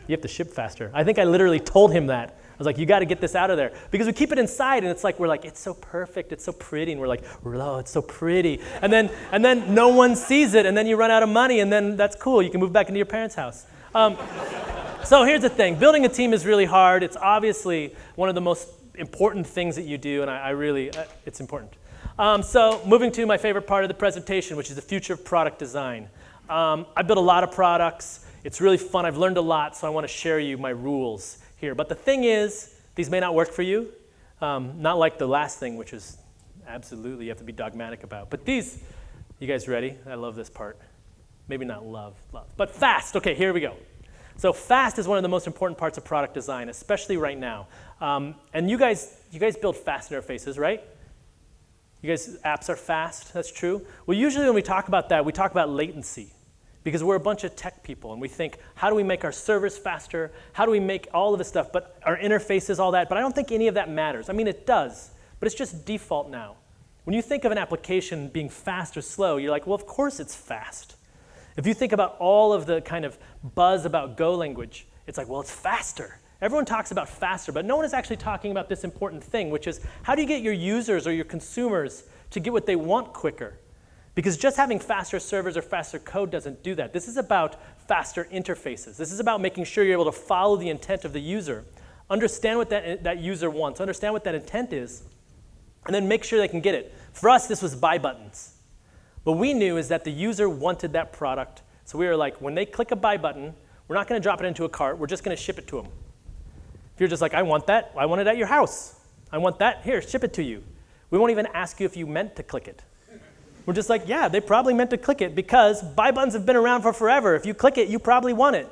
have to ship faster. I think I literally told him that. I was like, you got to get this out of there. Because we keep it inside, and it's like, we're like, it's so perfect, it's so pretty, and we're like, oh, it's so pretty. And then no one sees it, and then you run out of money, and then that's cool. You can move back into your parents' house. So here's the thing. Building a team is really hard. It's obviously one of the most important things that you do, and I really, it's important. So moving to my favorite part of the presentation, which is the future of product design. I built a lot of products. It's really fun. I've learned a lot, so I want to share you my rules here. But the thing is, these may not work for you. Not like the last thing, which is absolutely you have to be dogmatic about. But these, you guys ready? I love this part. Maybe not love, but fast. Okay, here we go. So fast is one of the most important parts of product design, especially right now. And you guys build fast interfaces, right? You guys, apps are fast, that's true. Well, usually when we talk about that, we talk about latency. Because we're a bunch of tech people, and we think, how do we make our servers faster? How do we make all of this stuff? But our interfaces, all that. But I don't think any of that matters. I mean, it does, but it's just default now. When you think of an application being fast or slow, you're like, well, of course it's fast. If you think about all of the kind of buzz about Go language, it's like, well, it's faster. Everyone talks about faster, but no one is actually talking about this important thing, which is how do you get your users or your consumers to get what they want quicker? Because just having faster servers or faster code doesn't do that. This is about faster interfaces. This is about making sure you're able to follow the intent of the user, understand what that user wants, understand what that intent is, and then make sure they can get it. For us, this was buy buttons. What we knew is that the user wanted that product, So we were like, when they click a buy button, we're not going to drop it into a cart. We're just going to ship it to them. If you're just like, I want that. I want it at your house. I want that. Here, ship it to you. We won't even ask you if you meant to click it. We're just like, yeah, they probably meant to click it because buy buttons have been around for forever. If you click it, you probably want it.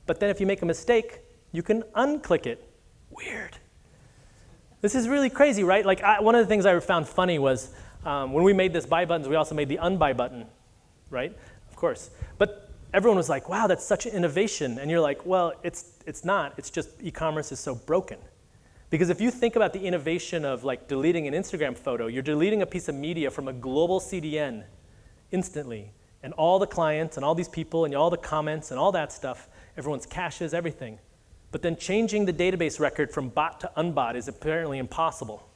But then if you make a mistake, you can unclick it. Weird. This is really crazy, right? Like one of the things I found funny was when we made this buy buttons, we also made the unbuy button, right? Of course. But everyone was like, wow, that's such an innovation. And you're like, well, it's not. It's just e-commerce is so broken. Because if you think about the innovation of like deleting an Instagram photo, you're deleting a piece of media from a global CDN instantly. And all the clients and all these people and all the comments and all that stuff, everyone's caches, everything. But then changing the database record from bot to unbot is apparently impossible.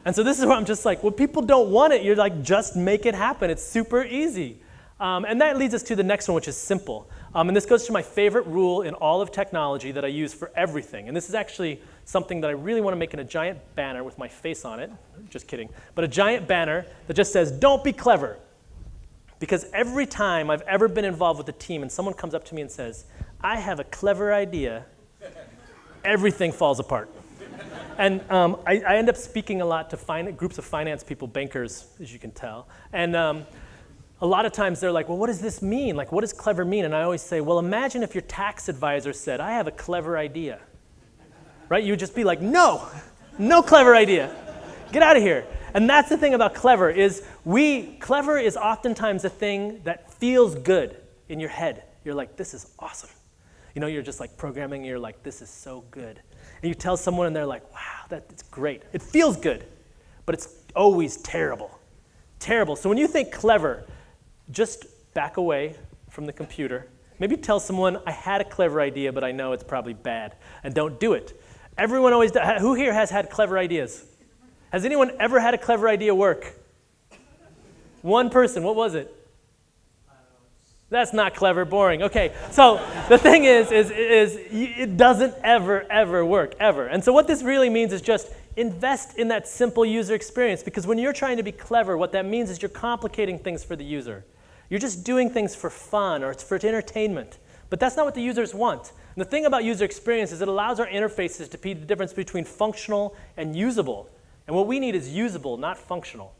And so this is where I'm just like, well, people don't want it. You're like, just make it happen. It's super easy. And that leads us to the next one, which is simple. And this goes to my favorite rule in all of technology that I use for everything. And this is actually something that I really want to make in a giant banner with my face on it. Just kidding. But a giant banner that just says, don't be clever. Because every time I've ever been involved with a team and someone comes up to me and says, I have a clever idea, everything falls apart. And I end up speaking a lot to groups of finance people, bankers, as you can tell. And a lot of times they're like, well, what does this mean? Like, what does clever mean? And I always say, well, imagine if your tax advisor said, I have a clever idea. Right? You would just be like, no clever idea. Get out of here. And that's the thing about clever is clever is oftentimes a thing that feels good in your head. You're like, this is awesome. You know, you're just like programming, you're like, this is so good. And you tell someone and they're like, wow, that's great. It feels good, but it's always terrible. Terrible. So when you think clever, just back away from the computer. Maybe tell someone, I had a clever idea, but I know it's probably bad, and don't do it. Everyone always does. Who here has had clever ideas? Has anyone ever had a clever idea work? One person. What was it? That's not clever, boring. Okay, so the thing is it doesn't ever work, ever. And so what this really means is just invest in that simple user experience, because when you're trying to be clever, what that means is you're complicating things for the user. You're just doing things for fun or it's for entertainment. But that's not what the users want. And the thing about user experience is it allows our interfaces to be the difference between functional and usable. And what we need is usable, not functional.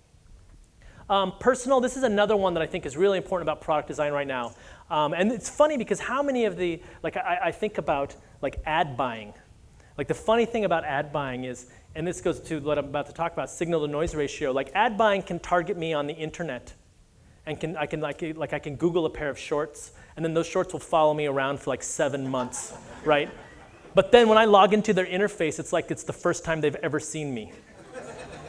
Personal, this is another one that I think is really important about product design right now. And it's funny because how many of the, like I think about like ad buying. Like the funny thing about ad buying is, and this goes to what I'm about to talk about, signal to noise ratio. Like ad buying can target me on the internet. And I can Google a pair of shorts, and then those shorts will follow me around for like 7 months, right? But then when I log into their interface, it's like it's the first time they've ever seen me.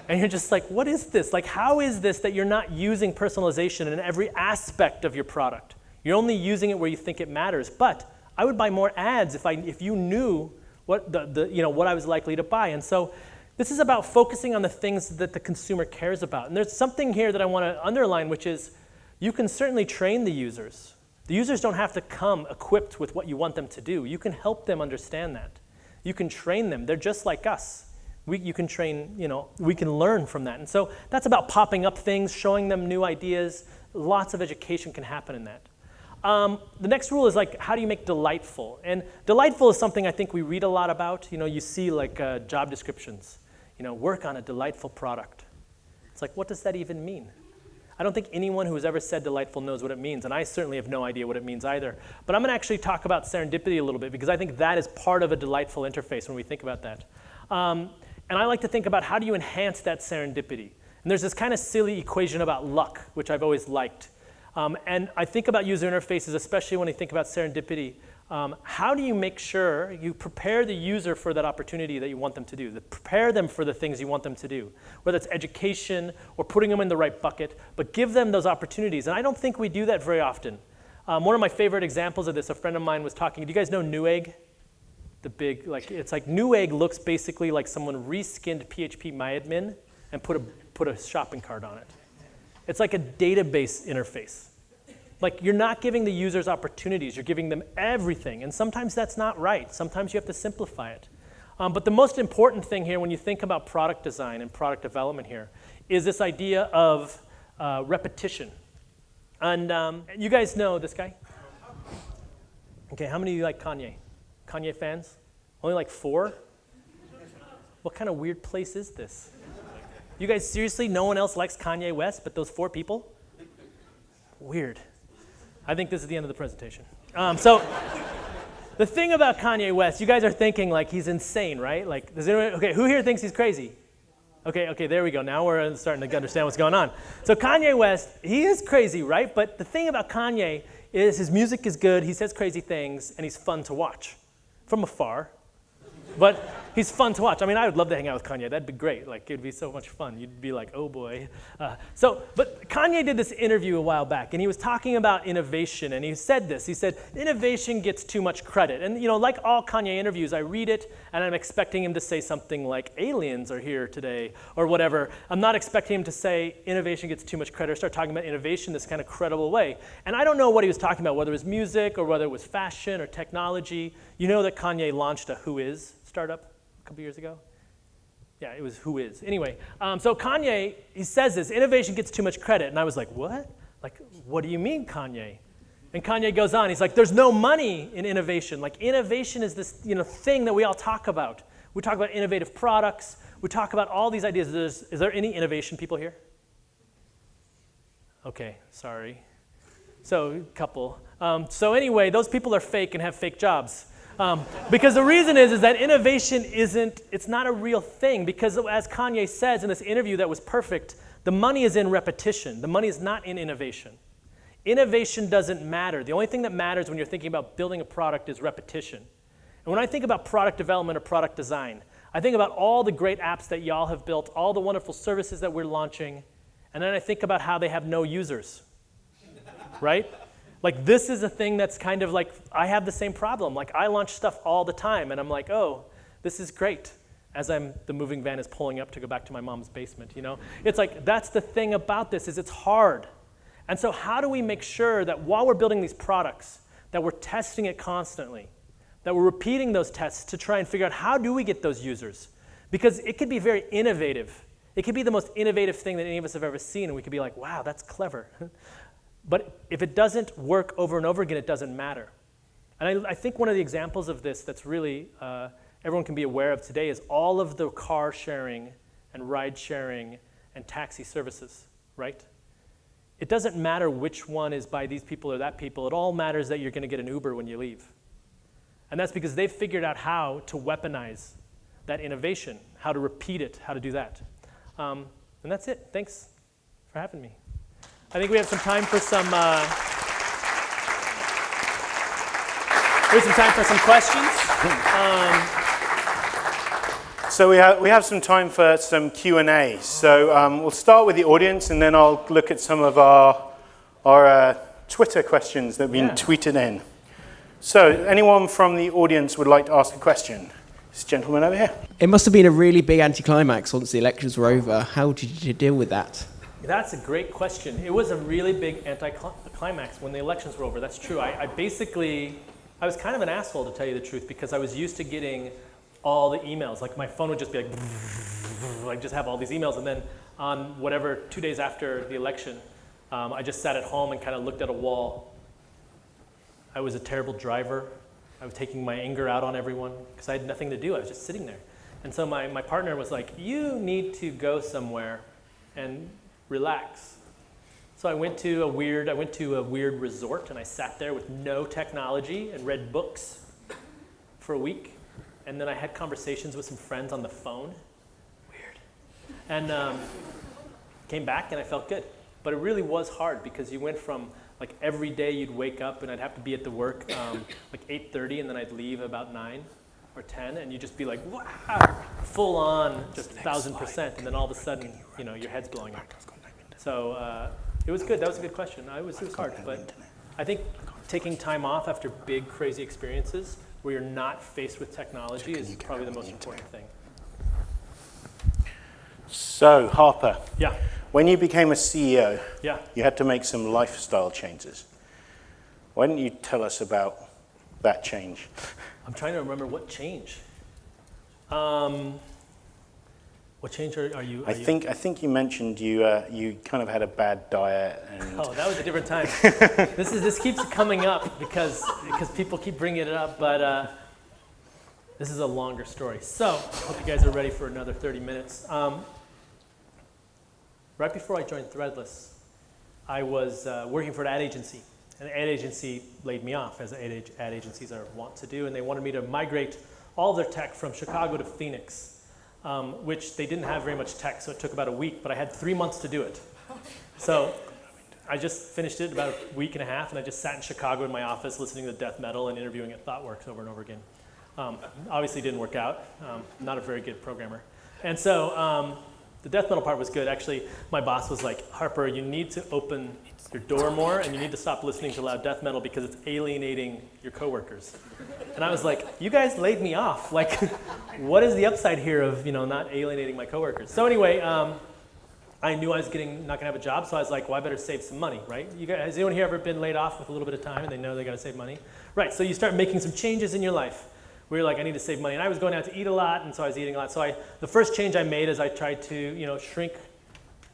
And you're just like, what is this? Like, how is this that you're not using personalization in every aspect of your product? You're only using it where you think it matters. But I would buy more ads if you knew what what I was likely to buy. And so this is about focusing on the things that the consumer cares about. And there's something here that I want to underline, which is you can certainly train the users. The users don't have to come equipped with what you want them to do. You can help them understand that. You can train them. They're just like us. You can train, we can learn from that. And so that's about popping up things, showing them new ideas. Lots of education can happen in that. The next rule is like, how do you make delightful? And delightful is something I think we read a lot about. You see like job descriptions, work on a delightful product. It's like, what does that even mean? I don't think anyone who has ever said delightful knows what it means, and I certainly have no idea what it means either. But I'm going to actually talk about serendipity a little bit, because I think that is part of a delightful interface when we think about that. And I like to think about how do you enhance that serendipity. And there's this kind of silly equation about luck, which I've always liked. And I think about user interfaces, especially when I think about serendipity. How do you make sure you prepare the user for that opportunity that you want them to do? Prepare them for the things you want them to do, whether it's education or putting them in the right bucket, but give them those opportunities. And I don't think we do that very often. One of my favorite examples of this, a friend of mine was talking, do you guys know Newegg? The big, it's like Newegg looks basically like someone reskinned PHP MyAdmin and put a shopping cart on it. It's like a database interface. Like, you're not giving the users opportunities, you're giving them everything. And sometimes that's not right. Sometimes you have to simplify it. But the most important thing here when you think about product design and product development here is this idea of repetition. And you guys know this guy? Okay, how many of you like Kanye? Kanye fans? Only like 4? What kind of weird place is this? You guys seriously, no one else likes Kanye West but those 4 people? Weird. I think this is the end of the presentation. So the thing about Kanye West, you guys are thinking like he's insane, right? Like, does anyone, okay, who here thinks he's crazy? Okay, there we go. Now we're starting to understand what's going on. So Kanye West, he is crazy, right? But the thing about Kanye is his music is good, he says crazy things, and he's fun to watch from afar. But he's fun to watch. I mean, I would love to hang out with Kanye. That'd be great. Like, it'd be so much fun. You'd be like, oh boy. But Kanye did this interview a while back, and he was talking about innovation, and he said this. He said, innovation gets too much credit. And, like all Kanye interviews, I read it, and I'm expecting him to say something like, aliens are here today, or whatever. I'm not expecting him to say, innovation gets too much credit, or start talking about innovation this kind of credible way. And I don't know what he was talking about, whether it was music, or whether it was fashion, or technology. You know that Kanye launched a Who Is startup a couple years ago? Yeah, it was Who Is. Anyway, so Kanye, he says this, innovation gets too much credit. And I was like, what? Like, what do you mean, Kanye? And Kanye goes on, he's like, there's no money in innovation. Like, innovation is this thing that we all talk about. We talk about innovative products. We talk about all these ideas. Is there any innovation people here? Okay, sorry. So, a couple. So anyway, those people are fake and have fake jobs. Because the reason is that innovation it's not a real thing, because as Kanye says in this interview that was perfect, the money is in repetition. The money is not in innovation. Innovation doesn't matter. The only thing that matters when you're thinking about building a product is repetition. And when I think about product development or product design, I think about all the great apps that y'all have built, all the wonderful services that we're launching, and then I think about how they have no users, right? Like, this is a thing that's kind of like, I have the same problem. Like, I launch stuff all the time, and I'm like, oh, this is great, as the moving van is pulling up to go back to my mom's basement, It's like, that's the thing about this, is it's hard. And so how do we make sure that while we're building these products, that we're testing it constantly, that we're repeating those tests to try and figure out how do we get those users? Because it could be very innovative. It could be the most innovative thing that any of us have ever seen, and we could be like, wow, that's clever. But if it doesn't work over and over again, it doesn't matter. And I think one of the examples of this that's really everyone can be aware of today is all of the car sharing and ride sharing and taxi services, right? It doesn't matter which one is by these people or that people. It all matters that you're going to get an Uber when you leave. And that's because they've figured out how to weaponize that innovation, how to repeat it, how to do that. And that's it. Thanks for having me. I think we have some time for some questions. So we have some time for some Q&A. So we'll start with the audience, and then I'll look at some of our Twitter questions that have been tweeted in. So anyone from the audience would like to ask a question? This gentleman over here. It must have been a really big anticlimax once the elections were over. How did you deal with that? That's a great question. It was a really big anticlimax when the elections were over. That's true. I was kind of an asshole, to tell you the truth, because I was used to getting all the emails. Like, my phone would just be like just have all these emails. And then on whatever, 2 days after the election, I just sat at home and kind of looked at a wall. I was a terrible driver. I was taking my anger out on everyone because I had nothing to do. I was just sitting there. And so my partner was like, you need to go somewhere and relax. So I went to a weird resort, and I sat there with no technology and read books for a week. And then I had conversations with some friends on the phone. Weird. And came back, and I felt good. But it really was hard, because you went from, like, every day you'd wake up and I'd have to be at the work like 8:30, and then I'd leave about 9 or 10, and you'd just be like, wow, full on, just 1,000%, and then all of a sudden, your head's blowing up. So it was good. That was a good question. It was hard, but I think taking time off after big, crazy experiences where you're not faced with technology is probably the most important thing. So, Harper. Yeah. When you became a CEO, yeah, you had to make some lifestyle changes. Why don't you tell us about that change? I'm trying to remember what changed. What change are you? I think you mentioned you kind of had a bad diet and Oh, that was a different time. This keeps coming up because people keep bringing it up, but this is a longer story. So I hope you guys are ready for another 30 minutes. Right before I joined Threadless, I was working for an ad agency, and the ad agency laid me off, as ad agencies are wont to do, and they wanted me to migrate all of their tech from Chicago to Phoenix. Which they didn't have very much tech, so it took about a week, but I had 3 months to do it. So I just finished it about a week and a half, and I just sat in Chicago in my office listening to death metal and interviewing at ThoughtWorks over and over again. Obviously didn't work out. Not a very good programmer. And so the death metal part was good. Actually, my boss was like, Harper, you need to open your door more, and you need to stop listening to loud death metal because it's alienating your coworkers. And I was like, you guys laid me off. Like, what is the upside here of not alienating my coworkers? So anyway, I knew I was not gonna have a job, so I was like, well, I better save some money, right? You guys, has anyone here ever been laid off with a little bit of time and they know they gotta save money? Right, so you start making some changes in your life where you're like, I need to save money. And I was going out to eat a lot, and so I was eating a lot. So the first change I made is I tried to shrink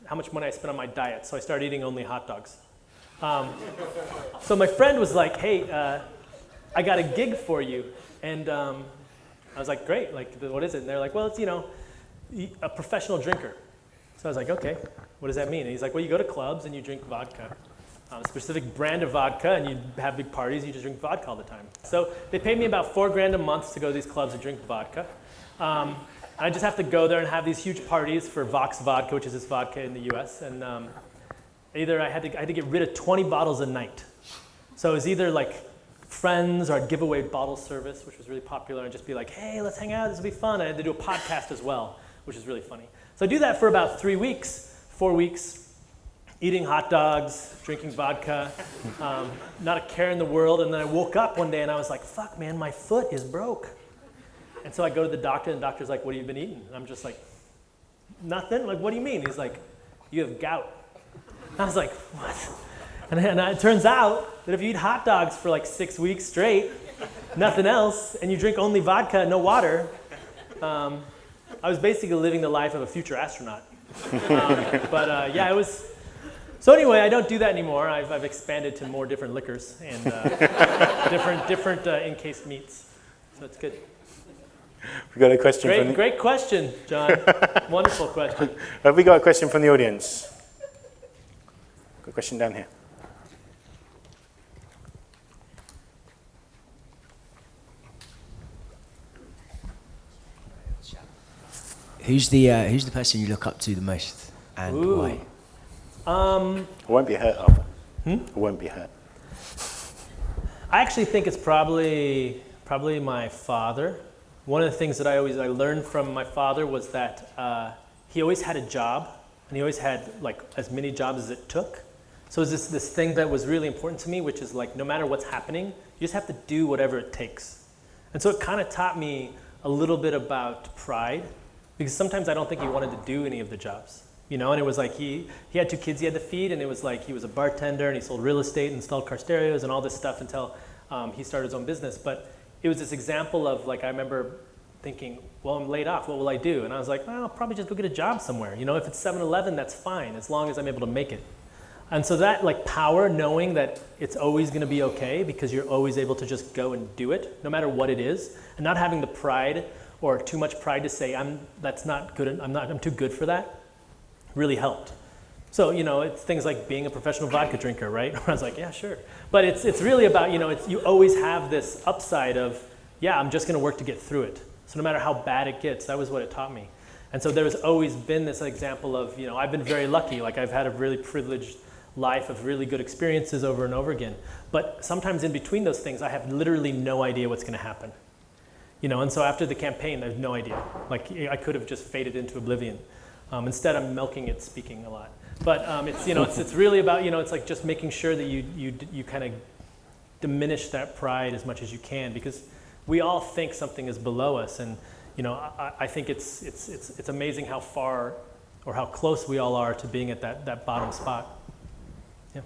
how much money I spent on my diet. So I started eating only hot dogs. So my friend was like, hey, I got a gig for you. And I was like, great, like, what is it? And they're like, well, it's, a professional drinker. So I was like, okay, what does that mean? And he's like, well, you go to clubs and you drink vodka, a specific brand of vodka, and you have big parties and you just drink vodka all the time. So they paid me about $4,000 a month to go to these clubs and drink vodka. I just have to go there and have these huge parties for Vox Vodka, which is this vodka in the US. And either I had to get rid of 20 bottles a night. So it was either like friends, or I'd give away bottle service, which was really popular, and just be like, hey, let's hang out, this will be fun. I had to do a podcast as well, which is really funny. So I do that for about 4 weeks, eating hot dogs, drinking vodka, not a care in the world. And then I woke up one day and I was like, fuck, man, my foot is broke. And so I go to the doctor, and the doctor's like, what have you been eating? And I'm just like, nothing. Like, what do you mean? He's like, you have gout. I was like, what? And it turns out that if you eat hot dogs for like 6 weeks straight, nothing else, and you drink only vodka and no water, I was basically living the life of a future astronaut. Yeah, it was. So anyway, I don't do that anymore. I've expanded to more different liquors and different encased meats. So it's good. We got a question. Great question, John. Wonderful question. Have we got a question from the audience? Got a question down here. Who's the person you look up to the most, and why? I won't be hurt, Harper. I won't be hurt. I actually think it's probably my father. One of the things that I learned from my father was that he always had a job, and he always had like as many jobs as it took. So it was this thing that was really important to me, which is like no matter what's happening, you just have to do whatever it takes. And so it kind of taught me a little bit about pride, because sometimes I don't think he wanted to do any of the jobs. And it was like he had 2 kids he had to feed, and it was like he was a bartender and he sold real estate and installed car stereos and all this stuff until he started his own business. But it was this example of like, I remember thinking, well, I'm laid off, what will I do? And I was like, well, I'll probably just go get a job somewhere. If it's 7-Eleven, that's fine, as long as I'm able to make it. And so that like power, knowing that it's always gonna be okay because you're always able to just go and do it, no matter what it is, and not having the pride or too much pride to say, that's not good, I'm too good for that, really helped. So, it's things like being a professional vodka drinker, right? Where I was like, yeah, sure. But it's really about, you always have this upside of, yeah, I'm just gonna work to get through it. So no matter how bad it gets, that was what it taught me. And so there's always been this example of, I've been very lucky, like I've had a really privileged life of really good experiences over and over again. But sometimes in between those things, I have literally no idea what's gonna happen. And so after the campaign, I have no idea. Like I could have just faded into oblivion. Instead, I'm milking it, speaking a lot. But it's really about, it's like just making sure that you kind of diminish that pride as much as you can, because we all think something is below us, and I think it's amazing how far or how close we all are to being at that bottom spot. Yeah.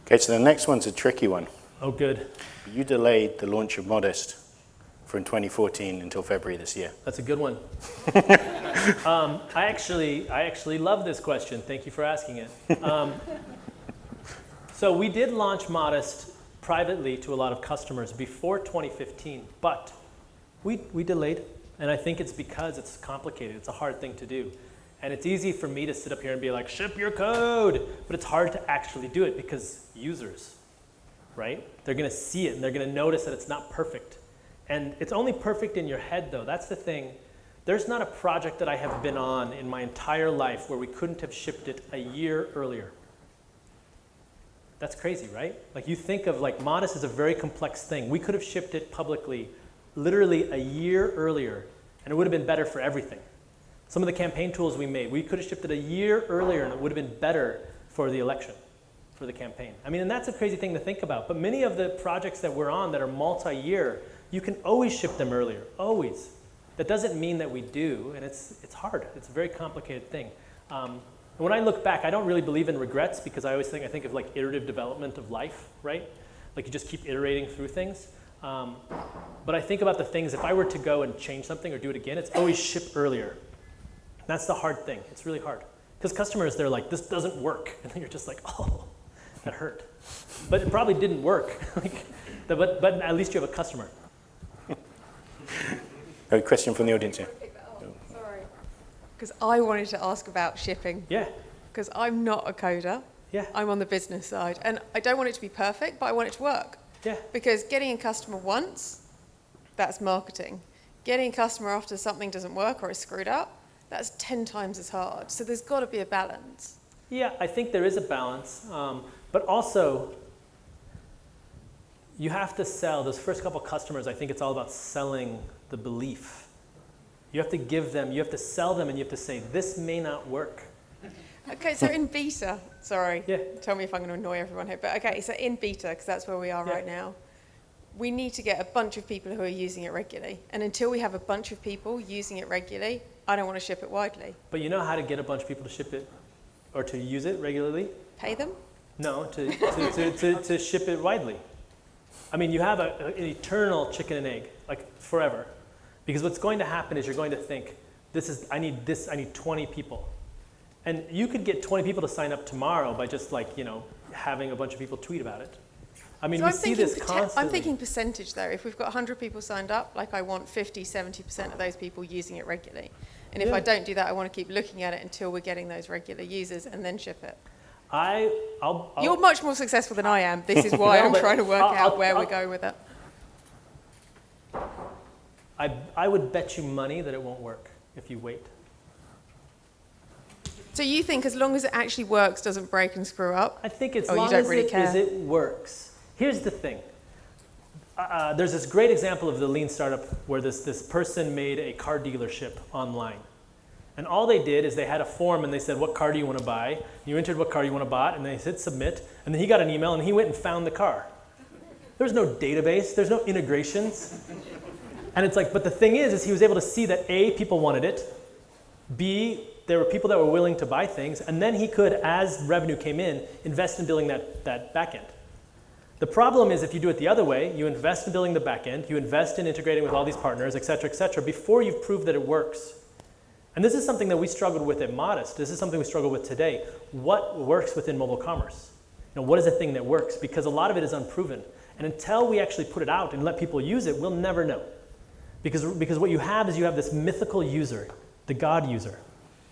Okay, so the next one's a tricky one. Oh, good. You delayed the launch of Modest from 2014 until February this year. That's a good one. I actually love this question. Thank you for asking it. So we did launch Modest privately to a lot of customers before 2015, but we delayed, and I think it's because it's complicated. It's a hard thing to do. And it's easy for me to sit up here and be like, ship your code, but it's hard to actually do it because users, right? They're gonna see it and they're gonna notice that it's not perfect. And it's only perfect in your head though, that's the thing. There's not a project that I have been on in my entire life where we couldn't have shipped it a year earlier. That's crazy, right? Like you think of like Modest is a very complex thing. We could have shipped it publicly literally a year earlier and it would have been better for everything. Some of the campaign tools we made, we could have shipped it a year earlier and it would have been better for the election, for the campaign. I mean, and that's a crazy thing to think about. But many of the projects that we're on that are multi-year, you can always ship them earlier, always. That doesn't mean that we do, and it's hard. It's a very complicated thing. And when I look back, I don't really believe in regrets because I think of like iterative development of life, right? Like you just keep iterating through things. But I think about the things, if I were to go and change something or do it again, it's always ship earlier. That's the hard thing. It's really hard. Because customers, they're like, this doesn't work. And then you're just like, oh, that hurt. But it probably didn't work. but at least you have a customer. A question from the audience here. Sorry. Because I wanted to ask about shipping. Yeah. Because I'm not a coder. Yeah. I'm on the business side. And I don't want it to be perfect, but I want it to work. Yeah. Because getting a customer once, that's marketing. Getting a customer after something doesn't work or is screwed up, that's 10 times as hard. So there's got to be a balance. Yeah, I think there is a balance. But also, you have to sell. Those first couple customers, I think it's all about selling the belief. You have to give them, you have to sell them, and you have to say, this may not work. Okay, so in beta, sorry, Yeah. tell me if I'm going to annoy everyone here, but okay, so in beta, because that's where we are right now, we need to get a bunch of people who are using it regularly. And until we have a bunch of people using it regularly, I don't want to ship it widely. But you know how to get a bunch of people to ship it or to use it regularly? Pay them? No, to ship it widely. I mean, you have an eternal chicken and egg, like forever. Because what's going to happen is you're going to think, I need 20 people. And you could get 20 people to sign up tomorrow by just like, having a bunch of people tweet about it. I mean, So we see this constantly. I'm thinking percentage though. If we've got 100 people signed up, like I want 50, 70% of those people using it regularly. And if I don't do that, I want to keep looking at it until we're getting those regular users and then ship it. You're much more successful than I am. This is why I'm trying to work out where we're going with it. I would bet you money that it won't work if you wait. So you think as long as it actually works, doesn't break and screw up? I think as you long don't as really care. it works. Here's the thing. There's this great example of the lean startup where this person made a car dealership online. And all they did is they had a form and they said, what car do you want to buy? You entered what car you want to buy, and they hit submit, and then he got an email and he went and found the car. There was no database, there's no integrations. And it's like, but the thing is he was able to see that A, people wanted it, B, there were people that were willing to buy things, and then he could, as revenue came in, invest in building that back end. The problem is if you do it the other way, you invest in building the back end, you invest in integrating with all these partners, et cetera, before you've proved that it works. And this is something that we struggled with at Modest. This is something we struggle with today. What works within mobile commerce? What is a thing that works? Because a lot of it is unproven. And until we actually put it out and let people use it, we'll never know. Because what you have is you have this mythical user, the God user.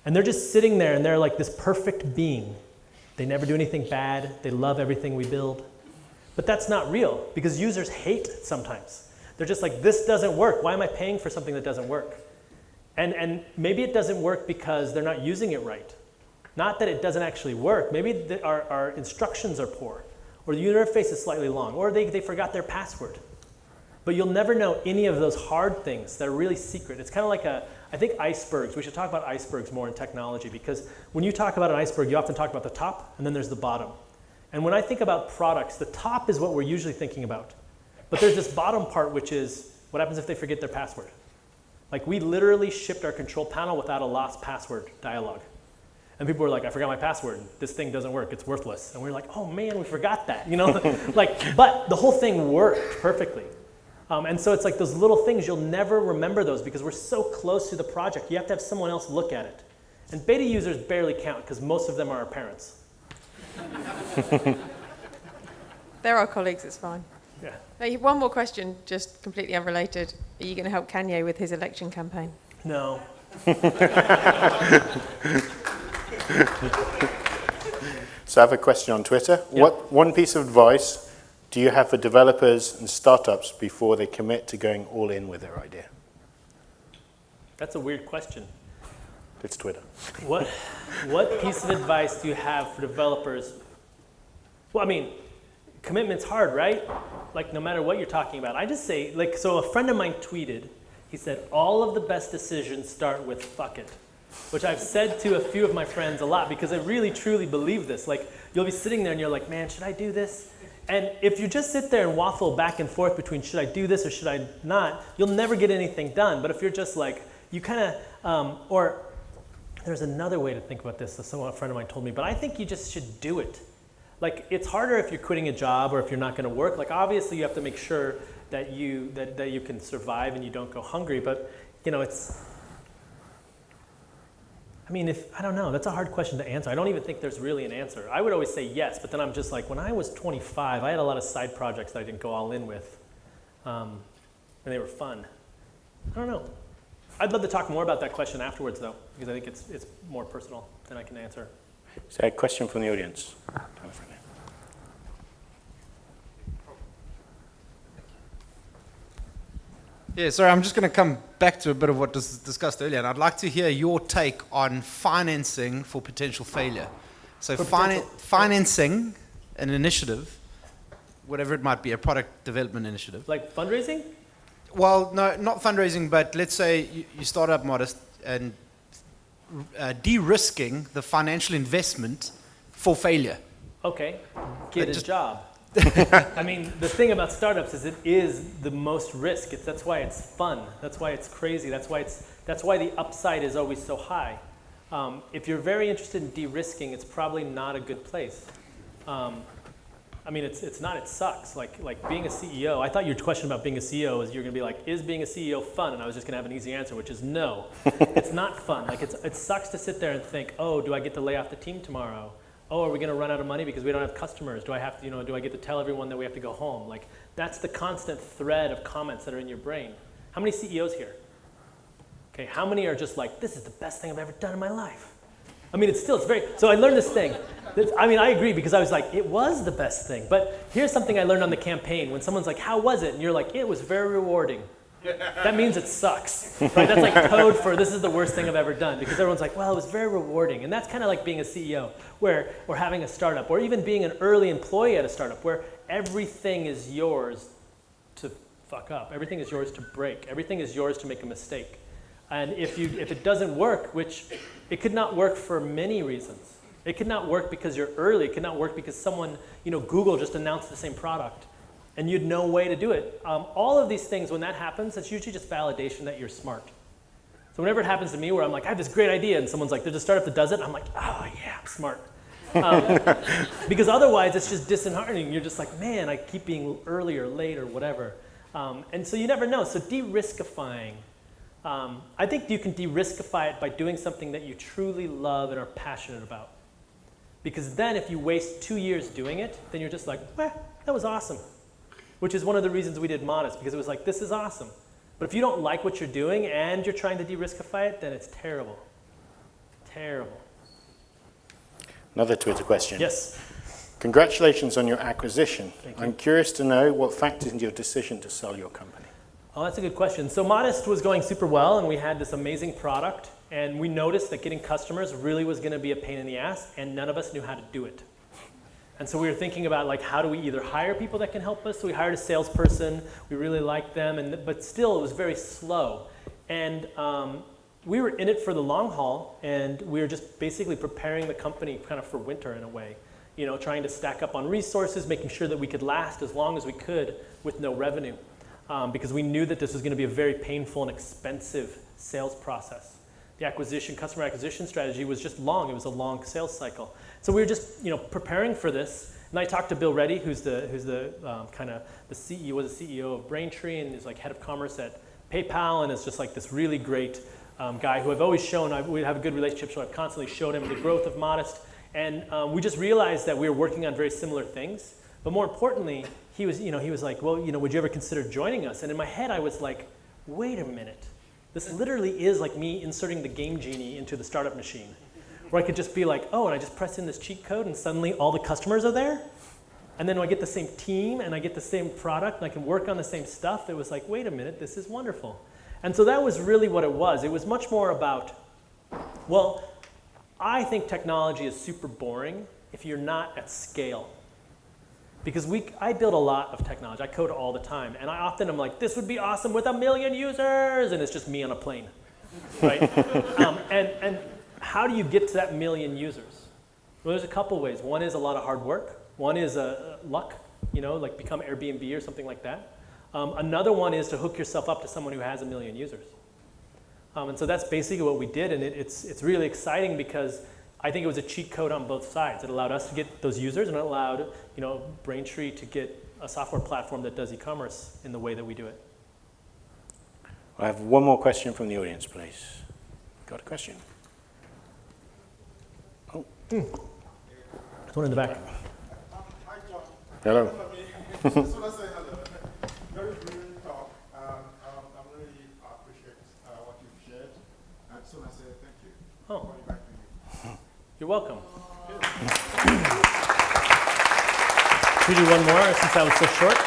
And they're just sitting there and they're like this perfect being. They never do anything bad. They love everything we build. But that's not real because users hate it sometimes. They're just like, this doesn't work. Why am I paying for something that doesn't work? And maybe it doesn't work because they're not using it right. Not that it doesn't actually work. Maybe our instructions are poor, or the interface is slightly long, or they forgot their password. But you'll never know any of those hard things that are really secret. It's kind of like I think icebergs. We should talk about icebergs more in technology because when you talk about an iceberg, you often talk about the top and then there's the bottom. And when I think about products, the top is what we're usually thinking about. But there's this bottom part, which is what happens if they forget their password. Like we literally shipped our control panel without a lost password dialog. And people were like, I forgot my password. This thing doesn't work. It's worthless. And we were like, oh man, we forgot that. But the whole thing worked perfectly. And so it's like those little things, you'll never remember those because we're so close to the project. You have to have someone else look at it. And beta users barely count because most of them are our parents. They're our colleagues, it's fine. Yeah. Now, one more question, just completely unrelated. Are you going to help Kanye with his election campaign? No. So I have a question on Twitter. Yep. What one piece of advice do you have for developers and startups before they commit to going all in with their idea? That's a weird question. It's Twitter. What piece of advice do you have for developers? Well, I mean, commitment's hard, right? Like no matter what you're talking about. I just say, like, so a friend of mine tweeted, he said, all of the best decisions start with fuck it. Which I've said to a few of my friends a lot because I really truly believe this. Like you'll be sitting there and you're like, man, should I do this? And if you just sit there and waffle back and forth between should I do this or should I not, you'll never get anything done. But if you're just like, you kind of, or there's another way to think about this that a friend of mine told me, but I think you just should do it. Like it's harder if you're quitting a job or if you're not going to work. Like obviously you have to make sure that you can survive and you don't go hungry. But you know, I mean, I don't know, that's a hard question to answer. I don't even think there's really an answer. I would always say yes, but then I'm just like, when I was 25, I had a lot of side projects that I didn't go all in with, and they were fun. I don't know. I'd love to talk more about that question afterwards, though, because I think it's more personal than I can answer. So a question from the audience. Yeah, sorry, I'm just going to come back to a bit of what was discussed earlier, and I'd like to hear your take on financing for potential failure. So financing an initiative, whatever it might be, a product development initiative. Like fundraising? Well, no, not fundraising, but let's say you start up modest and de-risking the financial investment for failure. Okay, get a job. I mean, the thing about startups is it is the most risk. That's why it's fun. That's why it's crazy. That's why the upside is always so high. If you're very interested in de-risking, it's probably not a good place. I mean, it's not. It sucks. Like being a CEO. I thought your question about being a CEO is you're going to be like, is being a CEO fun? And I was just going to have an easy answer, which is no. It's not fun. Like it sucks to sit there and think, oh, do I get to lay off the team tomorrow? Oh, are we going to run out of money because we don't have customers? Do I have to, do I get to tell everyone that we have to go home? Like, that's the constant thread of comments that are in your brain. How many CEOs here? Okay, how many are just like, this is the best thing I've ever done in my life? I mean, it's very, so I learned this thing. I mean, I agree because I was like, it was the best thing. But here's something I learned on the campaign. When someone's like, how was it? And you're like, it was very rewarding. That means it sucks, right? That's like code for this is the worst thing I've ever done because everyone's like, well, it was very rewarding. And that's kind of like being a CEO or having a startup or even being an early employee at a startup where everything is yours to fuck up. Everything is yours to break. Everything is yours to make a mistake. And if it doesn't work, which it could not work for many reasons. It could not work because you're early. It could not work because someone, Google just announced the same product. And you had no way to do it. All of these things, when that happens, it's usually just validation that you're smart. So whenever it happens to me where I'm like, I have this great idea, and someone's like, there's a startup that does it, I'm like, oh yeah, I'm smart. Because otherwise, it's just disheartening. You're just like, man, I keep being early or late or whatever. And so you never know. So de-riskifying, I think you can de-riskify it by doing something that you truly love and are passionate about. Because then if you waste 2 years doing it, then you're just like, that was awesome. Which is one of the reasons we did Modest, because it was like, this is awesome. But if you don't like what you're doing and you're trying to de-riskify it, then it's terrible. Terrible. Another Twitter question. Yes. Congratulations on your acquisition. Thank you. I'm curious to know what factored into your decision to sell your company. Oh, that's a good question. So Modest was going super well, and we had this amazing product, and we noticed that getting customers really was going to be a pain in the ass, and none of us knew how to do it. And so we were thinking about like, how do we either hire people that can help us? So we hired a salesperson. We really liked them, but still it was very slow. And we were in it for the long haul, and we were just basically preparing the company kind of for winter in a way. Trying to stack up on resources, making sure that we could last as long as we could with no revenue. Because we knew that this was going to be a very painful and expensive sales process. The customer acquisition strategy was just long. It was a long sales cycle. So we were just, preparing for this, And I talked to Bill Reddy, who's the kind of the CEO, was the CEO of Braintree and is like head of commerce at PayPal, and is just like this really great guy who I've always shown, we have a good relationship, so I've constantly showed him the growth of Modest. And we just realized that we were working on very similar things. But more importantly, he was like, well, would you ever consider joining us? And in my head, I was like, wait a minute. This literally is like me inserting the game genie into the startup machine, where I could just be like, oh, and I just press in this cheat code, and suddenly all the customers are there. And then I get the same team, and I get the same product, and I can work on the same stuff. It was like, wait a minute, this is wonderful. And so that was really what it was. It was much more about, well, I think technology is super boring if you're not at scale. Because I build a lot of technology. I code all the time. And I often am like, this would be awesome with 1 million users. And it's just me on a plane, right? And how do you get to that 1 million users? Well, there's a couple ways. One is a lot of hard work. One is luck, like become Airbnb or something like that. Another one is to hook yourself up to someone who has 1 million users. And so that's basically what we did. And it's really exciting because I think it was a cheat code on both sides. It allowed us to get those users, and it allowed Braintree to get a software platform that does e-commerce in the way that we do it. I have one more question from the audience, please. Got a question? Oh. There's one in the back. Hi, John. Hello. Just want to say hello. Very brilliant talk. I really appreciate what you've shared. I just want to say thank you. Oh. Going back to you. You're welcome. Should we do one more since that was so short?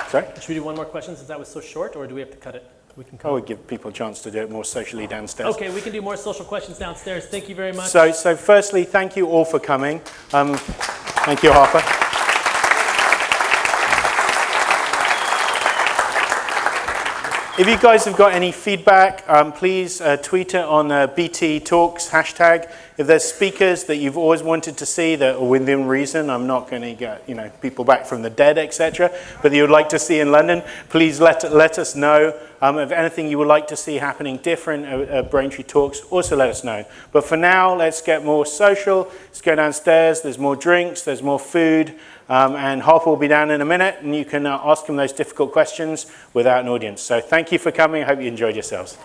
Sorry? Should we do one more question since that was so short, or do we have to cut it? We can cut I would give people a chance to do it more socially downstairs. Okay, we can do more social questions downstairs. Thank you very much. So firstly, thank you all for coming. Thank you, Harper. If you guys have got any feedback, please tweet it on BT Talks hashtag. If there's speakers that you've always wanted to see that are within reason, I'm not going to get people back from the dead, etc., but that you would like to see in London, please let us know. If anything you would like to see happening different at Braintree Talks, also let us know. But for now, let's get more social. Let's go downstairs. There's more drinks. There's more food. And Harper will be down in a minute, and you can ask him those difficult questions without an audience. So thank you for coming. I hope you enjoyed yourselves.